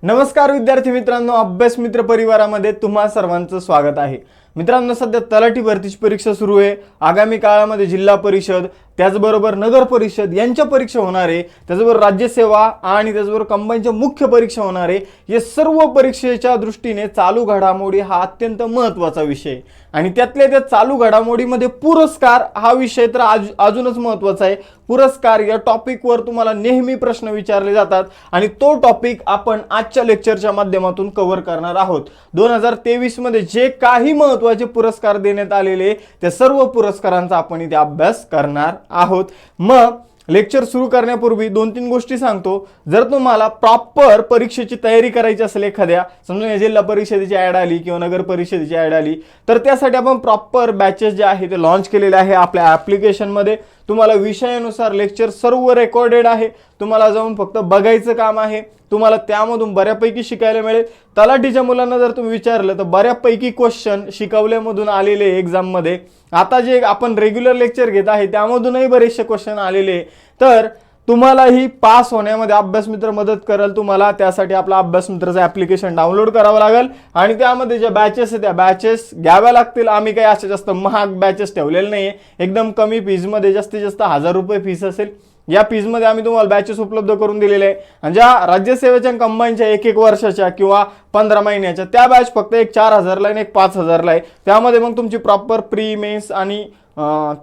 नमस्कार विद्यार्थी मित्रांनो, अभ्यास मित्र परिवारामध्ये तुम्हा सर्वांचं स्वागत आहे। मित्रांनो, सध्या तलाठी भरतीची परीक्षा सुरू आहे। आगामी काळामध्ये जिल्हा परिषद त्याचबरोबर नगर परिषद यांच्या परीक्षा होणार आहे, त्याचबरोबर राज्यसेवा आणि त्याचबरोबर कंबाईनच्या मुख्य परीक्षा होणार आहे। हे सर्व परीक्षेच्या दृष्टीने चालू घडामोडी हा अत्यंत महत्त्वाचा विषय आणि त्यातल्या त्या चालू घडामोडीमध्ये पुरस्कार हा विषय तर अजूनच महत्त्वाचा आहे। पुरस्कार या टॉपिकवर तुम्हाला नेहमी प्रश्न विचारले जातात आणि तो टॉपिक आपण आजच्या लेक्चरच्या माध्यमातून कव्हर करणार आहोत। 2023 मध्ये जे काही महत्त्वाचे पुरस्कार देण्यात आलेले त्या सर्व पुरस्कारांचा आपण इथे अभ्यास करणार आहोत। मग लेक्चर सुरू करण्यापूर्वी 2-3 गोष्टी सांगतो। जर तुम्हाला प्रॉपर परीक्षेची तयारी करायची असेल, एखाद्या समजा जिल्हा परिषदेची ॲड आली किंवा नगर परिषदेची ॲड आली, तर त्यासाठी आपण प्रॉपर बॅचेस जे आहे ते लॉन्च केलेले आहे आपल्या ॲप्लिकेशनमध्ये। तुम्हाला विषयानुसार लेक्चर सर्व रेकॉर्डेड आहे, तुम्हाला जाऊन फक्त बघायचं काम आहे। तुम्हाला त्यामधून बऱ्यापैकी शिकायला मिळेल। तलाठीच्या मुलांना जर तुम्ही विचारलं तर बऱ्यापैकी क्वेश्चन शिकवल्यामधून आलेले एग्जाममध्ये। आता जे आपण रेग्युलर लेक्चर घेत आहे त्यामधूनही बरेचसे क्वेश्चन आलेले, तर तुम्हालाही पास होण्यामध्ये अभ्यास मित्र मदत करेल। तुम्हाला त्यासाठी आपला अभ्यास मित्रचं ॲप्लिकेशन डाउनलोड करावं लागेल आणि त्यामध्ये ज्या बॅचेस आहेत त्या बॅचेस घ्याव्या लागतील। आम्ही काही असे जास्त महाग बॅचेस ठेवलेले नाही, एकदम कमी फीजमध्ये, जास्तीत जास्त 1000 रुपये फीस असेल। या फीजमध्ये आम्ही तुम्हाला बॅचेस उपलब्ध करून दिलेले आहे आणि ज्या राज्यसेवेच्या कंबाईनच्या 1-1 वर्षाच्या किंवा 15 महिन्याच्या त्या बॅच फक्त एक 4000 ला आणि एक 5000 ला आहे। त्यामध्ये मग तुमची प्रॉपर प्री मेन्स आणि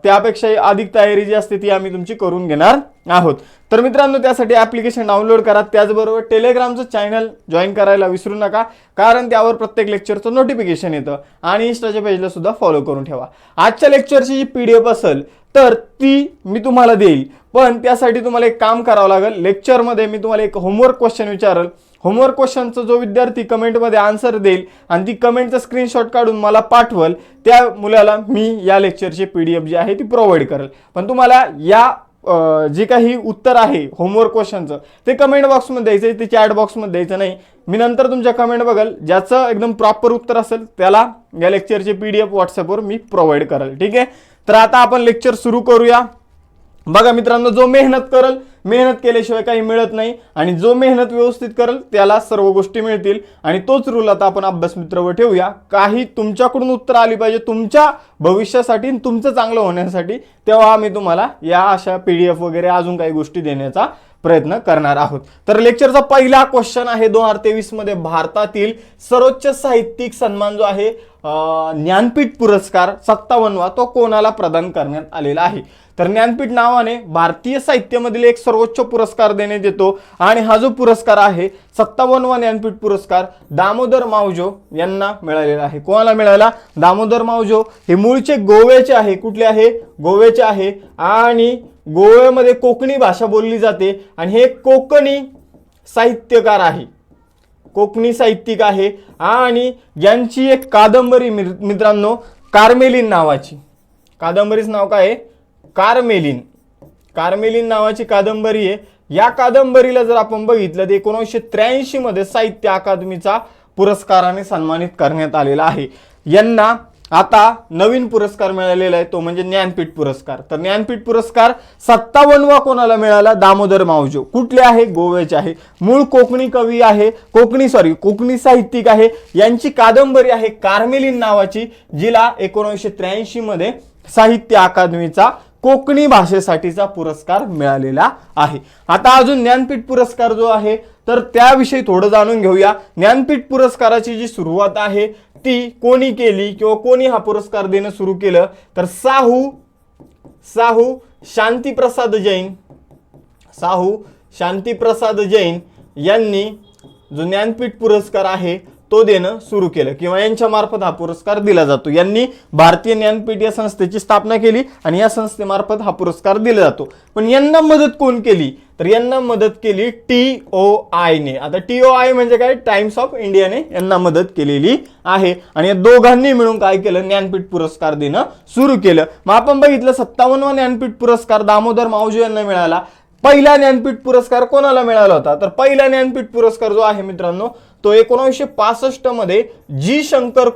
त्यापेक्षा अधिक तयारी जी असते ती आम्ही तुमची करून घेणार आहोत। तर मित्रांनो, त्यासाठी ॲप्लिकेशन डाउनलोड करा, त्याचबरोबर टेलिग्रामचं चॅनल जॉईन करायला विसरू नका, कारण त्यावर प्रत्येक लेक्चरचं नोटिफिकेशन येतं आणि इंस्टाच्या पेजला सुद्धा फॉलो करून ठेवा। आजच्या लेक्चरची जी PDF असेल तर ती मी तुम्हाला देईल, पण त्यासाठी तुम्हाला एक काम करावं लागेल। लेक्चरमध्ये मी तुम्हाला एक होमवर्क क्वेश्चन विचारेल, होमवर्क क्वेश्चनचा जो विद्यार्थी कमेंटमध्ये आन्सर देईल आणि ती कमेंटचा स्क्रीनशॉट काढून मला पाठवल, त्या मुलाला मी या लेक्चरची PDF जी आहे ती प्रोव्हाइड करेल। पण तुम्हाला या जे काही उत्तर आहे होमवर्क क्वेश्चनचं ते कमेंट बॉक्समध्ये द्यायचं आहे, ते चॅट बॉक्समध्ये द्यायचं नाही। मी नंतर तुमच्या कमेंट बघेल, ज्याचं एकदम प्रॉपर उत्तर असेल त्याला या लेक्चरची PDF व्हॉट्सअपवर मी प्रोव्हाइड करेल, ठीक आहे। तर आता आपण लेक्चर सुरू करूया। बघा मित्रांनो, जो मेहनत करेल, मेहनत केल्याशिवाय काही मिळत नाही आणि जो मेहनत व्यवस्थित करेल त्याला सर्व गोष्टी मिळतील आणि तोच रूल आता आपण अभ्यास मित्रवर ठेवूया। काही तुमच्याकडून उत्तर आली पाहिजे तुमच्या भविष्यासाठी आणि तुमचं चांगलं होण्यासाठी, तेव्हा आम्ही तुम्हाला या अशा PDF वगैरे अजून काही गोष्टी देण्याचा प्रयत्न करणार आहोत। तर लेक्चरचा पहिला क्वेश्चन आहे 2023 मध्ये भारतातील सर्वोच्च साहित्यिक सन्मान जो आहे ज्ञानपीठ पुरस्कार 57वा तो कोणाला प्रदान करण्यात आलेला आहे। तर ज्ञानपीठ नावाने भारतीय साहित्यामधील एक सर्वोच्च पुरस्कार देण्यात येतो आणि हा जो पुरस्कार आहे 57वा ज्ञानपीठ पुरस्कार दामोदर मावजो यांना मिळालेला आहे। कोणाला मिळाला? दामोदर मावजो। हे मूळचे गोव्याचे आहे। कुठले आहे? गोव्याचे आहे आणि गोव्यामध्ये कोकणी भाषा बोलली जाते आणि हे कोकणी साहित्यकार आहे, कोकणी साहित्यिक आहे आणि यांची एक कादंबरी मित्रांनो कार्मेलीन नावाची, कादंबरीचं नाव काय आहे? कार्मेलीन, कार्मेलीन नावाची कादंबरी आहे। या कादंबरीला जर आपण बघितलं तर 1983 मध्ये साहित्य अकादमीचा पुरस्काराने सन्मानित करण्यात आलेला आहे। यांना आता नवीन पुरस्कार मिळालेला आहे, तो म्हणजे ज्ञानपीठ पुरस्कार। तर ज्ञानपीठ पुरस्कार 57वा कोणाला मिळाला? दामोदर मावजो। कुठले आहे? गोव्याचे आहे। मूळ कोकणी कवी आहे, कोकणी साहित्यिक आहे। यांची कादंबरी आहे कार्मेलीन नावाची, जिला 1983 मध्ये साहित्य अकादमीचा कोकणी भाषेसाठीचा पुरस्कार मिळालेला आहे। आता अजून ज्ञानपीठ पुरस्कार जो आहे तर त्याविषयी थोडं जाणून घेऊया। ज्ञानपीठ पुरस्काराची जी सुरुवात आहे ती कोणी केली किंवा कोणी हा पुरस्कार देणं सुरू केलं? तर साहू शांतीप्रसाद जैन, साहू शांतीप्रसाद जैन यांनी जो ज्ञानपीठ पुरस्कार आहे तो देणं सुरू केलं किंवा यांच्या मार्फत हा पुरस्कार दिला जातो। यांनी भारतीय ज्ञानपीठ या संस्थेची स्थापना केली आणि या संस्थेमार्फत हा पुरस्कार दिला जातो। पण यांना मदत कोण केली? तर यांना मदत केली TOI ने। आता TOI म्हणजे काय? टाइम्स ऑफ इंडियाने यांना मदत केलेली आहे आणि या दोघांनी मिळून काय केलं? ज्ञानपीठ पुरस्कार देणं सुरू केलं। मग आपण बघितलं 57वा ज्ञानपीठ पुरस्कार दामोदर मावजो यांना मिळाला। पहिला ज्ञानपीठ पुरस्कार कोणाला मिळाला होता? तर पहिला ज्ञानपीठ पुरस्कार जो आहे मित्रांनो तो 1965 मध्ये जी शंकर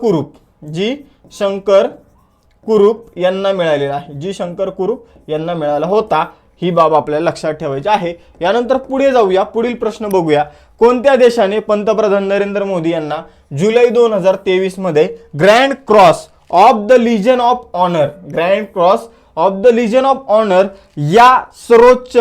कुरूप यांना मिळालेला आहे। जी शंकर कुरूप यांना मिळाला होता, ही बाब आपल्याला लक्षात ठेवायची आहे। यानंतर पुढे जाऊया, पुढील प्रश्न बघूया। कोणत्या देशाने पंतप्रधान नरेंद्र मोदी यांना जुलै 2023 मध्ये grand cross of the legion of honour, grand cross of the legion of honour या सर्वोच्च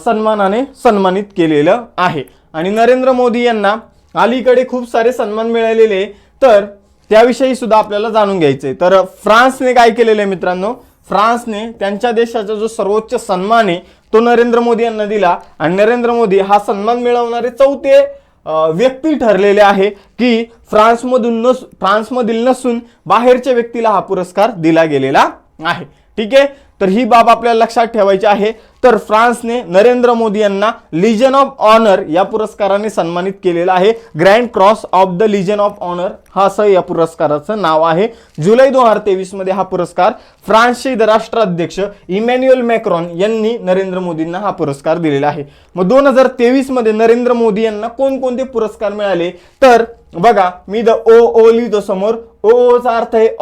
सन्मानाने सन्मानित केलेलं आहे? आणि नरेंद्र मोदी यांना अलीकडे खूप सारे सन्मान मिळालेले, तर त्याविषयी सुद्धा आपल्याला जाणून घ्यायचंय. तर फ्रान्सने काय केलेलं आहे मित्रांनो, फ्रान्सने त्यांच्या देशाचा जो सर्वोच्च सन्मान आहे तो नरेंद्र मोदी यांना दिला आणि नरेंद्र मोदी हा सन्मान मिळवणारे चौथे व्यक्ती ठरलेले आहे की फ्रान्समधील नसून बाहेरच्या व्यक्तीला हा पुरस्कार दिला गेलेला आहे. ठीक आहे, तर ही बाब आपल्याला लक्षात ठेवायची आहे. तर फ्रान्सने नरेंद्र मोदी यांना लिजन ऑफ ऑनर या पुरस्काराने सन्मानित केलेला आहे. Grand cross of the legion of honour हा असं या पुरस्काराचं नाव आहे. जुलै 2023 मध्ये हा पुरस्कार फ्रान्सचे राष्ट्राध्यक्ष इमॅन्युएल मॅक्रॉन यांनी नरेंद्र मोदींना हा पुरस्कार दिलेला आहे. मग 2023 मध्ये नरेंद्र मोदी यांना कोणकोणते पुरस्कार मिळाले, तर बघा मी ओ लिहितो समोर. ओचा अर्थ आहे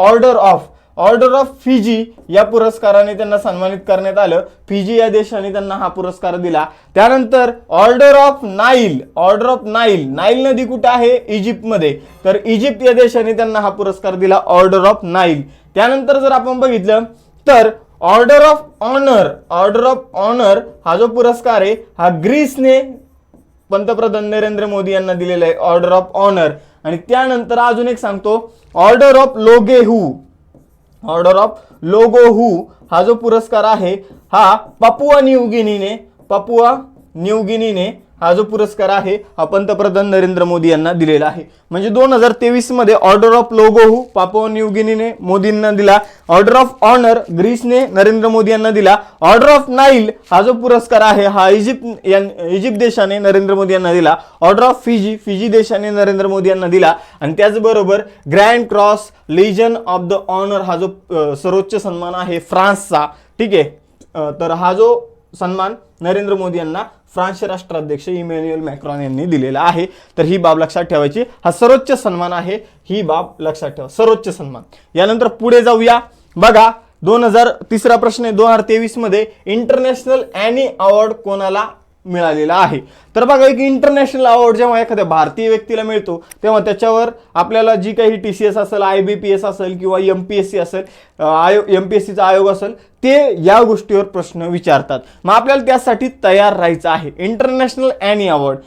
ऑर्डर ऑफ फिजी या पुरस्काराने त्यांना सन्मानित करण्यात आलं. फिजी या देशाने त्यांना हा पुरस्कार दिला. त्यानंतर ऑर्डर ऑफ नाईल, नाईल नदी कुठे आहे, इजिप्तमध्ये, तर इजिप्त या देशाने त्यांना हा पुरस्कार दिला, ऑर्डर ऑफ नाईल. त्यानंतर जर आपण बघितलं तर ऑर्डर ऑफ ऑनर हा जो पुरस्कार आहे हा ग्रीसने पंतप्रधान नरेंद्र मोदी यांना दिलेला आहे, ऑर्डर ऑफ ऑनर. आणि त्यानंतर अजून एक सांगतो, ऑर्डर ऑफ लोगोहू हा जो पुरस्कार आहे हा पापुआ न्यू गिनीने हा जो पुरस्कार आहे हा पंतप्रधान नरेंद्र मोदी यांना दिलेला आहे. म्हणजे 2023 मध्ये order of Logohu Papua New गिनीने मोदींना दिला, ऑर्डर ऑफ ऑनर ग्रीसने नरेंद्र मोदी यांना दिला, ऑर्डर ऑफ नाईल हा जो पुरस्कार आहे हा इजिप्त देशाने नरेंद्र मोदी यांना दिला, ऑर्डर ऑफ फिजी देशाने नरेंद्र मोदी यांना दिला. आणि त्याचबरोबर grand cross legion of the honour हा जो सर्वोच्च सन्मान आहे फ्रान्सचा. ठीक आहे, तर हा जो सन्मान नरेंद्र मोदी यांना फ्रान्सचे राष्ट्राध्यक्ष इमॅन्युएल मॅक्रॉन यांनी दिलेला आहे. तर ही बाब लक्षात ठेवायची, हा सर्वोच्च सन्मान आहे, ही बाब लक्षात ठेवा, सर्वोच्च सन्मान. यानंतर पुढे जाऊया. बघा तिसरा प्रश्न आहे, 2023 मध्ये इंटरनॅशनल ॲनी अवॉर्ड कोणाला मिळालेला आहे? तर बघा, एक इंटरनॅशनल अवॉर्ड जेव्हा एखाद्या भारतीय व्यक्तीला मिळतो तेव्हा त्याच्यावर आपल्याला जी काही TCS असेल, IBPS असेल किंवा MPSC असेल, MPSCचा आयोग असेल, ते या गोष्टीवर प्रश्न विचारतात. मग आपल्याला त्यासाठी तयार राहायचं आहे. इंटरनॅशनल ॲनी अवॉर्ड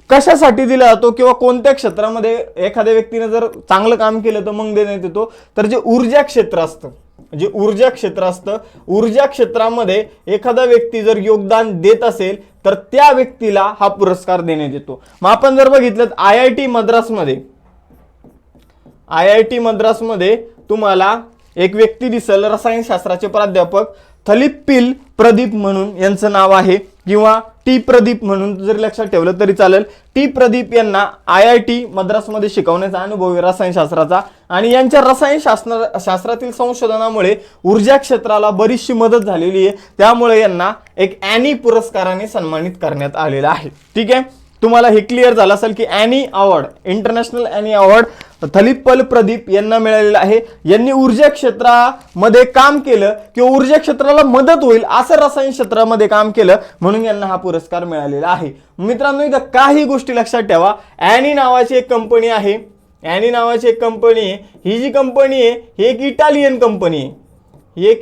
कशासाठी दिला जातो किंवा कोणत्या क्षेत्रामध्ये एखाद्या व्यक्तीने जर चांगलं काम केलं तर मग देण्यात येतो? तर जे ऊर्जा क्षेत्र असतं, ऊर्जा क्षेत्रामध्ये एखादा व्यक्ती जर योगदान देत असेल तर त्या व्यक्तीला हा पुरस्कार देण्यात येतो. मग आपण जर बघितलं IIT मद्रासमध्ये तुम्हाला एक व्यक्ती दिसेल, रसायनशास्त्राचे प्राध्यापक थलिप्पिल प्रदीप म्हणून यांचं नाव आहे, किंवा टी प्रदीप म्हणून जरी लक्षात ठेवलं तरी चालेल. टी प्रदीप यांना IIT मद्रासमध्ये शिकवण्याचा अनुभव आहे रसायनशास्त्राचा, आणि यांच्या रसायनशास्त्रातील संशोधनामुळे ऊर्जा क्षेत्राला बरीचशी मदत झालेली आहे. त्यामुळे यांना एक ॲनी पुरस्काराने सन्मानित करण्यात आलेला आहे. ठीक आहे, तुम्हाला हे क्लिअर झालं असेल की Annie award, international Annie award थलिप्पल प्रदीप यांना मिळालेला आहे. यांनी ऊर्जा क्षेत्रामध्ये काम केलं किंवा ऊर्जा क्षेत्राला मदत होईल असं रसायन क्षेत्रामध्ये काम केलं, म्हणून यांना हा पुरस्कार मिळालेला आहे. मित्रांनो, इथं काही गोष्टी लक्षात ठेवा. ॲनी नावाची एक कंपनी आहे, ही जी कंपनी आहे ही एक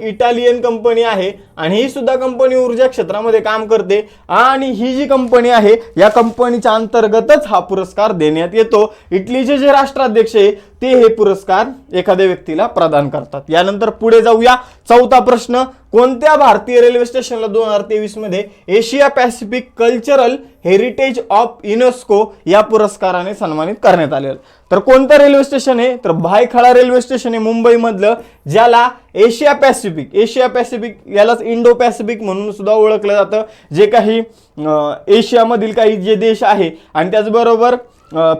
इटालियन कंपनी आहे आणि ही सुद्धा कंपनी ऊर्जा क्षेत्रामध्ये काम करते. आणि ही जी कंपनी आहे या कंपनीच्या अंतर्गतच हा पुरस्कार देण्यात येतो. इटलीचे जे राष्ट्राध्यक्ष आहे ते हे पुरस्कार एखाद्या व्यक्तीला प्रदान करतात. यानंतर पुढे जाऊया. चौथा प्रश्न, कोणत्या भारतीय रेल्वे स्टेशनला 2023 मध्ये Asia Pacific cultural heritage of UNESCO या पुरस्काराने सन्मानित करण्यात आले? तर कोणतं रेल्वे स्टेशन आहे? तर भायखळा रेल्वे स्टेशन आहे मुंबईमधलं, ज्याला एशिया पॅसिफिक यालाच इंडो पॅसिफिक म्हणून सुद्धा ओळखलं जातं. जे काही एशियामधील काही जे देश आहे आणि त्याचबरोबर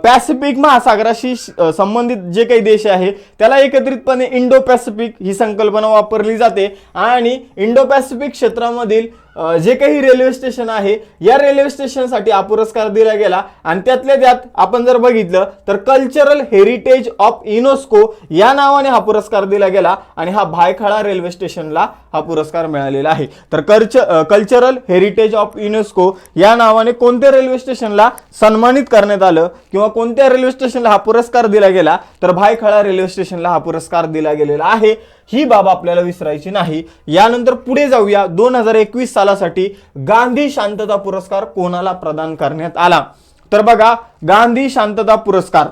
पॅसिफिक महासागराशी संबंधित जे काही देश आहे त्याला एकत्रितपणे इंडो पॅसिफिक ही संकल्पना वापरली जाते. आणि इंडो पॅसिफिक क्षेत्रामधील जे काही रेल्वे स्टेशन आहे या रेल्वे स्टेशनसाठी हा पुरस्कार दिला गेला आणि त्यातल्या त्यात आपण जर बघितलं तर कल्चरल हेरिटेज ऑफ युनेस्को या नावाने हा पुरस्कार दिला गेला आणि हा भायखळा रेल्वे स्टेशनला हा पुरस्कार मिळालेला आहे। तर कल्चरल हेरिटेज ऑफ युनेस्को या नावाने कोणत्या रेल्वे स्टेशनला सन्मानित करण्यात आलं किंवा कोणत्या रेल्वे स्टेशनला हा पुरस्कार दिला गेला तर भायखळा रेल्वे स्टेशनला हा पुरस्कार दिला गेलेला आहे। ही बाब आपल्याला विसरायची नाही। यानंतर पुढे जाऊया 2021 सालासाठी गांधी शांतता पुरस्कार कोणाला प्रदान करण्यात आला तर बघा गांधी शांतता पुरस्कार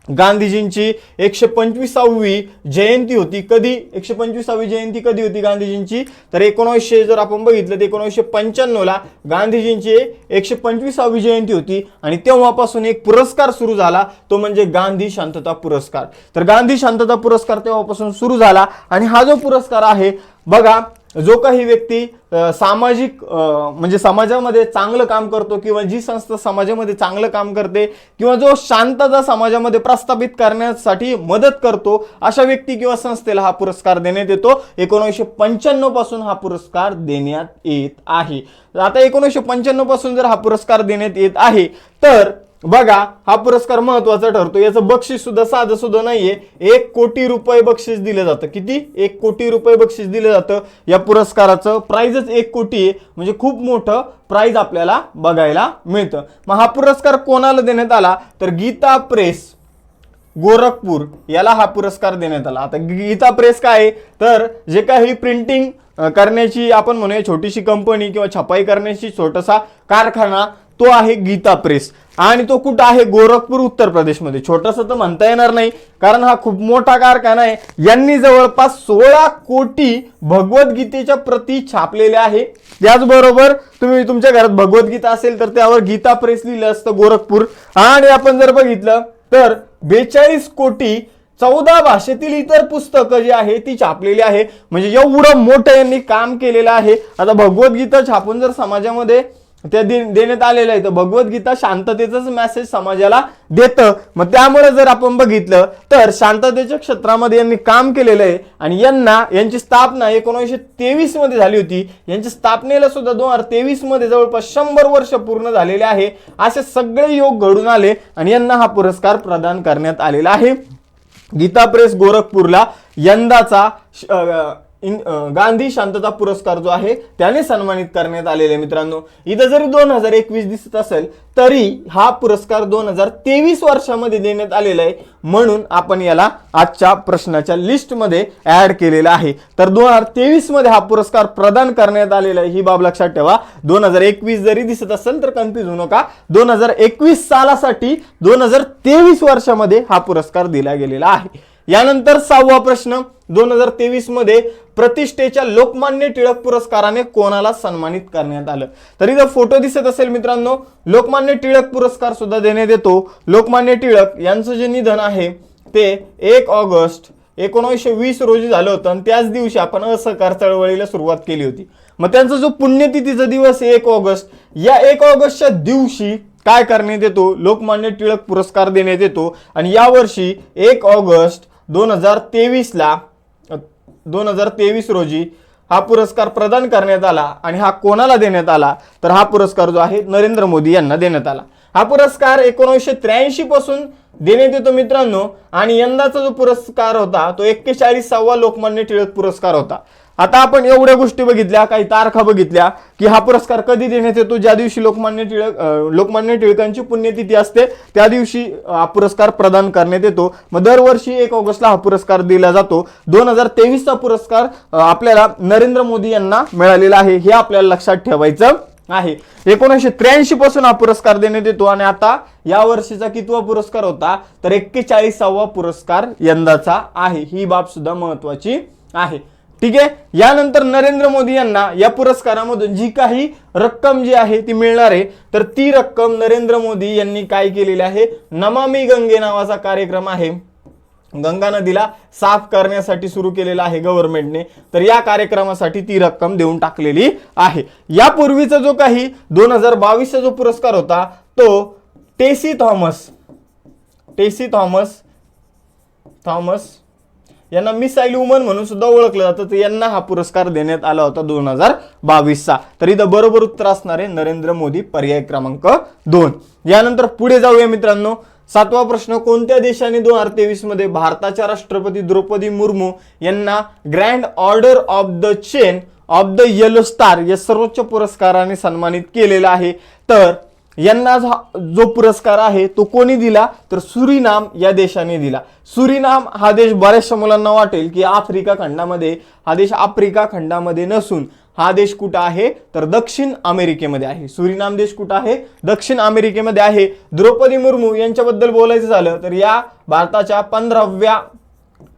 गांधीजींची 125वी जयंती होती। कधी 125वी जयंती कधी होती गांधीजींची तर 1900 जर आपण बघितलं तर 1995 ला गांधीजींची 125वी जयंती होती आणि तेव्हापासून एक पुरस्कार सुरू झाला तो म्हणजे गांधी शांतता पुरस्कार। तर गांधी शांतता पुरस्कार तेव्हापासून सुरू झाला आणि हा जो पुरस्कार आहे बघा जो काही व्यक्ती सामाजिक म्हणजे समाजामध्ये चांगलं काम करतो किंवा जी संस्था समाजामध्ये चांगलं काम करते किंवा जो शांतता समाजामध्ये प्रस्थापित करण्यासाठी मदत करतो अशा व्यक्ती किंवा संस्थेला हा पुरस्कार देण्यात येतो। 1995 पासून हा पुरस्कार देण्यात येत आहे। आता 1995 पासून जर हा पुरस्कार देण्यात येत आहे तर बघा हा पुरस्कार महत्त्वाचा ठरतो। याचं बक्षीस सुद्धा साधं सुद्धा नाहीये, 1 कोटी रुपये बक्षीस दिले जातं। किती? 1 कोटी रुपये बक्षीस दिलं जातं। या पुरस्काराचं प्राइजच 1 कोटी आहे म्हणजे खूप मोठं प्राइज आपल्याला बघायला मिळतं। मग हा पुरस्कार कोणाला देण्यात आला तर गीता प्रेस गोरखपूर याला हा पुरस्कार देण्यात आला। आता गीता प्रेस काय आहे तर जे काही प्रिंटिंग करण्याची आपण म्हणूया छोटीशी कंपनी किंवा छपाई करण्याची छोटासा कारखाना तो आहे गीता प्रेस आणि तो कुठं आहे गोरखपूर उत्तर प्रदेशमध्ये। छोटासा तर म्हणता येणार नाही कारण हा खूप मोठा कारखाना आहे। यांनी जवळपास 16 कोटी भगवद्गीतेच्या प्रती छापलेल्या आहे। त्याचबरोबर तुम्ही तुमच्या घरात भगवद्गीता असेल तर त्यावर गीता प्रेस लिहिलं असतं गोरखपूर। आणि आपण जर बघितलं तर 42 कोटी 14 भाषेतील इतर पुस्तकं जी आहे ती छापलेली आहे म्हणजे एवढं मोठं यांनी काम केलेलं आहे। आता भगवद्गीता छापून जर समाजामध्ये त्या देण्यात आलेलं आहे तर भगवद्गीता शांततेचाच मेसेज समाजाला देतं। मग त्यामुळे जर आपण बघितलं तर शांततेच्या क्षेत्रामध्ये यांनी काम केलेलं आहे आणि यांची स्थापना 1923 मध्ये झाली होती। यांच्या स्थापनेला सुद्धा 2023 मध्ये जवळपास 100 वर्ष पूर्ण झालेले आहे। असे सगळे योग घडून आले आणि यांना हा पुरस्कार प्रदान करण्यात आलेला आहे। गीता प्रेस गोरखपूरला यंदाचा गांधी शांतता पुरस्कार जो आहे त्याने सन्मानित करण्यात आलेले। मित्रांनो इथं जरी 2021 दिसत असेल तरी हा पुरस्कार 2023 वर्षामध्ये देण्यात आलेला आहे म्हणून आपण याला आजच्या प्रश्नाच्या लिस्ट मध्ये ऍड केलेला आहे। तर 2023 मध्ये हा पुरस्कार प्रदान करण्यात आलेला आहे ही बाब लक्षात ठेवा। 2021 जरी दिसत असेल तर कन्फ्यूज होऊ नका। 2021 सालासाठी 2023 वर्षामध्ये हा पुरस्कार दिला गेलेला आहे। यानंतर 6वा प्रश्न 2023 मध्ये प्रतिष्ठेच्या लोकमान्य टिळक पुरस्काराने कोणाला सन्मानित करण्यात आलं तर इथं फोटो दिसत असेल मित्रांनो लोकमान्य टिळक पुरस्कार सुद्धा देण्यात येतो। लोकमान्य टिळक यांचं जे निधन आहे ते 1 ऑगस्ट 1920 रोजी झालं होतं आणि त्याच दिवशी आपण असहकार चळवळीला सुरुवात केली होती। मग त्यांचा जो पुण्यतिथीचा दिवस 1 ऑगस्ट या 1 ऑगस्टच्या दिवशी काय करण्यात येतो लोकमान्य टिळक पुरस्कार देण्यात येतो आणि या वर्षी 1 ऑगस्ट 2023 रोजी हा पुरस्कार प्रदान करण्यात आला आणि हा कोणाला देण्यात आला तर हा पुरस्कार जो आहे नरेंद्र मोदी यांना देण्यात आला। हा पुरस्कार 1983 पासून देण्यात येतो मित्रांनो आणि यंदाचा जो पुरस्कार होता तो 41वा लोकमान्य टिळक पुरस्कार होता। आता आपण एवढ्या गोष्टी बघितल्या काही तारखा बघितल्या की हा पुरस्कार कधी देण्यात येतो ज्या दिवशी लोकमान्य टिळकांची पुण्यतिथी असते त्या दिवशी हा पुरस्कार प्रदान करण्यात येतो। मग दरवर्षी 1 ऑगस्टला हा पुरस्कार दिला जातो। 2023 चा पुरस्कार आपल्याला नरेंद्र मोदी यांना मिळालेला आहे हे आपल्याला लक्षात ठेवायचं आहे। 1983 पासून हा पुरस्कार देण्यात येतो आणि आता या वर्षीचा कितवा पुरस्कार होता तर 41वा पुरस्कार यंदाचा आहे। ही बाब सुद्धा महत्त्वाची आहे। ठीक आहे। यानंतर नरेंद्र मोदी यांना या पुरस्कारामधून जी काही रक्कम जी आहे ती मिळणार आहे तर ती रक्कम नरेंद्र मोदी यांनी काय केलेली आहे नमामि गंगे नावाचा कार्यक्रम आहे गंगा नदीला साफ करण्यासाठी सुरू केलेला आहे गव्हर्नमेंटने तर या कार्यक्रमासाठी ती रक्कम देऊन टाकलेली आहे। यापूर्वीचा जो काही 2022 चा जो पुरस्कार होता तो टेसी थॉमस यांना मिसाईल वुमन म्हणून सुद्धा ओळखलं जातं, तर यांना हा पुरस्कार देण्यात आला होता 2022चा. तर इथं बरोबर उत्तर असणार आहे नरेंद्र मोदी, पर्याय क्रमांक 2. यानंतर पुढे जाऊया मित्रांनो. 7वा प्रश्न, कोणत्या देशाने 2023 मध्ये भारताच्या राष्ट्रपती द्रौपदी मुर्मू यांना grand order of the chain of the yellow star या सर्वोच्च पुरस्काराने सन्मानित केलेला आहे? तर यांना जो पुरस्कार आहे तो कोणी दिला? तर सुरिनाम या देशाने दिला. सुरिनाम हा देश बऱ्याचशा मुलांना वाटेल की आफ्रिका खंडामध्ये, हा देश आफ्रिका खंडामध्ये नसून हा देश कुठं आहे? तर दक्षिण अमेरिकेमध्ये आहे. सुरिनाम देश कुठं आहे? दक्षिण अमेरिकेमध्ये आहे. द्रौपदी मुर्मू यांच्याबद्दल बोलायचं झालं तर या भारताच्या 15व्या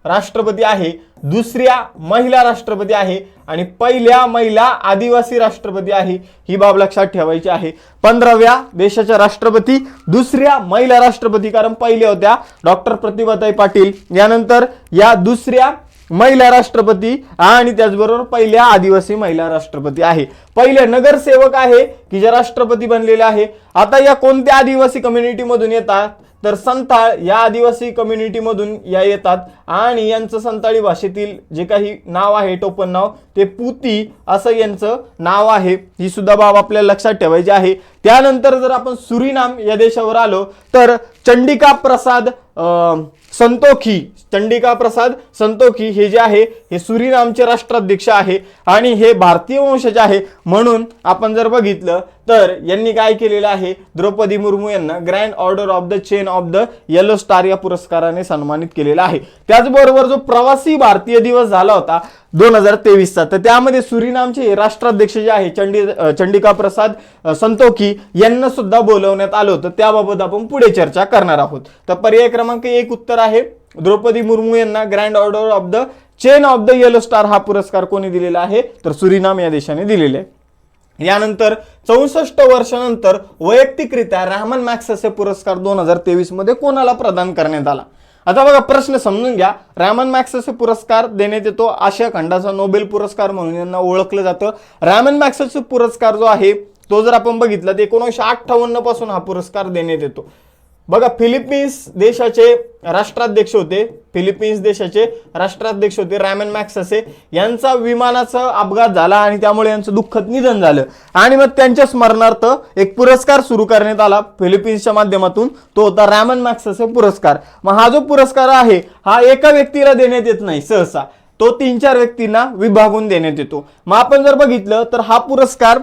राष्ट्रपती आहे, दुसऱ्या महिला राष्ट्रपती आहे आणि पहिल्या महिला आदिवासी राष्ट्रपती आहे. ही बाब लक्षात ठेवायची आहे. 15व्या देशाच्या राष्ट्रपती, दुसऱ्या महिला राष्ट्रपती, कारण पहिल्या होत्या डॉक्टर प्रतिभाताई पाटील, यानंतर या दुसऱ्या महिला राष्ट्रपती आणि त्याचबरोबर पहिल्या आदिवासी महिला राष्ट्रपती आहे. पहिले नगरसेवक आहे की जे राष्ट्रपती बनलेले आहे. आता या कोणत्या आदिवासी कम्युनिटी मधून येतात? तर संताळ या आदिवासी कम्युनिटी मधून या येतात आणि यांचं संताळी भाषेतील जे काही नाव आहे, टोपण नाव, ते पुती असं यांचं नाव आहे. ही सुद्धा बाब आपल्याला लक्षात ठेवायची आहे. त्यानंतर जर आपण सुरिनाम या देशावर आलो तर चंडिका प्रसाद संतोखी, चंडिका प्रसाद संतोखी हे जे आहे हे सुरिनामचे राष्ट्राध्यक्ष आहे आणि हे भारतीय वंशाचे आहे. म्हणून आपण जर बघितलं तर यांनी काय केलेलं आहे? द्रौपदी मुर्मू यांना grand order of the chain of the yellow star या पुरस्काराने सन्मानित केलेला आहे. त्याचबरोबर जो प्रवासी भारतीय दिवस झाला होता 2023चा, तर त्यामध्ये सुरिनामचे राष्ट्राध्यक्ष जे आहे चंडिका प्रसाद संतोखी यांना सुद्धा बोलवण्यात आलं होतं. त्याबाबत आपण पुढे चर्चा करणार आहोत. तर पर्याय क्रमांक 1 उत्तर आहे. द्रौपदी मुर्मू यांना grand order of the chain of the yellow star हा पुरस्कार कोणी दिलेला आहे? तर सुरिनाम या देशाने दिलेला आहे. यानंतर 64 वर्षानंतर वैयक्तिकरित्या रॅमन मॅग्सेसे पुरस्कार 2023 मध्ये कोणाला प्रदान करण्यात आला? आता बघा प्रश्न समजून घ्या. रॅमन मॅग्सेसे पुरस्कार देण्यात येतो आशिया खंडाचा नोबेल पुरस्कार म्हणून यांना ओळखलं जातं. रॅमन मॅग्सेसे पुरस्कार जो आहे तो जर आपण बघितला तर 1958 पासून हा पुरस्कार देण्यात येतो. बघा फिलिपिन्स देशाचे राष्ट्राध्यक्ष होते, फिलिपिन्स देशाचे राष्ट्राध्यक्ष होते रॅमन मॅग्सेसे. यांचा विमानाचा अपघात झाला आणि त्यामुळे यांचं दुःखद निधन झालं आणि मग त्यांच्या स्मरणार्थ एक पुरस्कार सुरू करण्यात आला फिलिपिन्सच्या माध्यमातून. तो होता रॅमन मॅग्सेसे पुरस्कार. मग हा जो पुरस्कार आहे हा एका व्यक्तीला देण्यात येत नाही, सहसा तो 3-4 व्यक्तींना विभागून देण्यात येतो. मग आपण जर बघितलं तर हा पुरस्कार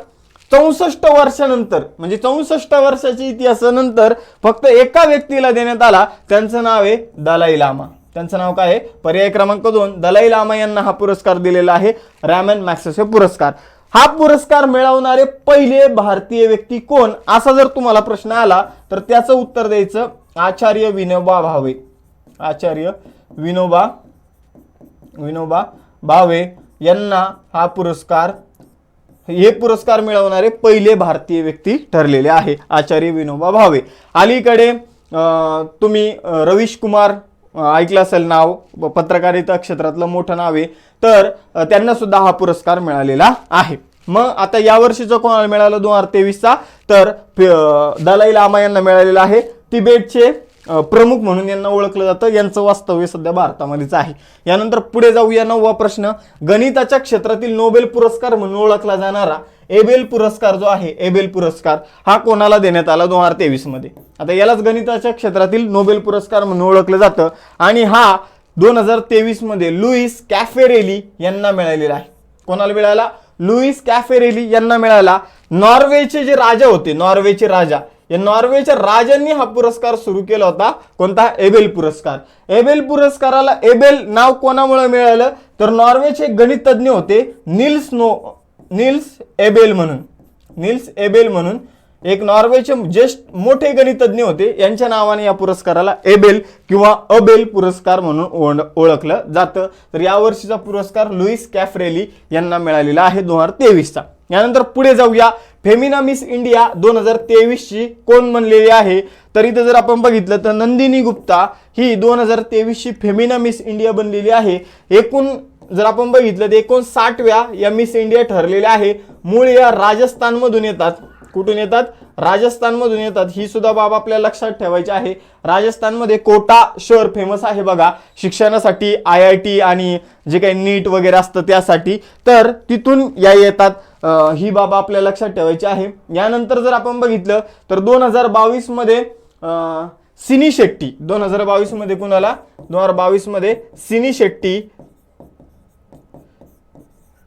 64 वर्षानंतर, म्हणजे 64 वर्षाच्या इतिहासानंतर फक्त एका व्यक्तीला देण्यात आला. त्यांचं नाव आहे दलाई लामा. त्यांचं नाव काय आहे? पर्याय क्रमांक 2 दलाई लामा यांना हा पुरस्कार दिलेला आहे, रॅमन मॅग्सेसे पुरस्कार. हा पुरस्कार मिळवणारे पहिले भारतीय व्यक्ती कोण, असा जर तुम्हाला प्रश्न आला तर त्याचं उत्तर द्यायचं आचार्य विनोबा भावे. आचार्य विनोबा भावे यांना हा पुरस्कार, हे पुरस्कार मिळवणारे पहिले भारतीय व्यक्ती ठरलेले आहे, आचार्य विनोबा भावे. अलीकडे तुम्ही रवीश कुमार ऐकलं असेल नाव, पत्रकारिता क्षेत्रातलं मोठं नाव आहे, तर त्यांना सुद्धा हा पुरस्कार मिळालेला आहे. मग आता या वर्षीचा कोणाला मिळाला 2023चा? तर दलाई लामा यांना मिळालेला आहे. तिबेटचे प्रमुख म्हणून यांना ओळखलं जातं. यांचं वास्तव्य सध्या भारतामध्येच आहे. यानंतर पुढे जाऊया. 9वा प्रश्न, गणिताच्या क्षेत्रातील नोबेल पुरस्कार म्हणून ओळखला जाणारा एबेल पुरस्कार जो आहे, एबेल पुरस्कार हा कोणाला देण्यात आला 2023 मध्ये? आता यालाच गणिताच्या क्षेत्रातील नोबेल पुरस्कार म्हणून ओळखलं जातं आणि हा 2023 मध्ये लुईस कॅफेरेली यांना मिळालेला आहे. कोणाला मिळाला? लुईस कॅफेरेली यांना मिळाला. नॉर्वेचे जे राजा होते, नॉर्वेचे राजा, या नॉर्वेच्या राजांनी हा पुरस्कार सुरू केला होता. कोणता? एबेल पुरस्कार. एबेल पुरस्काराला एबेल नाव कोणामुळे मिळालं? तर नॉर्वेचे गणितज्ञ होते निल्स एबेल म्हणून एक नॉर्वेचे ज्येष्ठ मोठे गणितज्ञ होते. यांच्या नावाने या पुरस्काराला एबेल किंवा अबेल पुरस्कार म्हणून ओळखलं जातं. तर या वर्षीचा पुरस्कार लुईस कॅफरेली यांना मिळालेला आहे 2023चा. यानंतर पुढे जाऊया. फेमिना मिस इंडिया 2023 ची कोण बनलेली आहे? तर इथे जर आपण बघितलं तर नंदिनी गुप्ता ही 2023 ची फेमिना मिस इंडिया बनलेली आहे. एकूण जर आपण बघितलं तर 59व्या या मिस इंडिया ठरलेल्या आहे. मूळ या राजस्थान मधून येतात कुठून येतात? राजस्थानमधून येतात. ही सुद्धा बाब आपल्याला लक्षात ठेवायची आहे. राजस्थानमध्ये कोटा शहर फेमस आहे बघा शिक्षणासाठी, IIT आणि जे काही नीट वगैरे असतं त्यासाठी, तर तिथून या येतात. ही बाब आपल्याला लक्षात ठेवायची आहे. यानंतर जर आपण बघितलं तर 2022 मध्ये सिनी शेट्टी, 2022 मध्ये कुणाला? 2022 मध्ये सिनी शेट्टी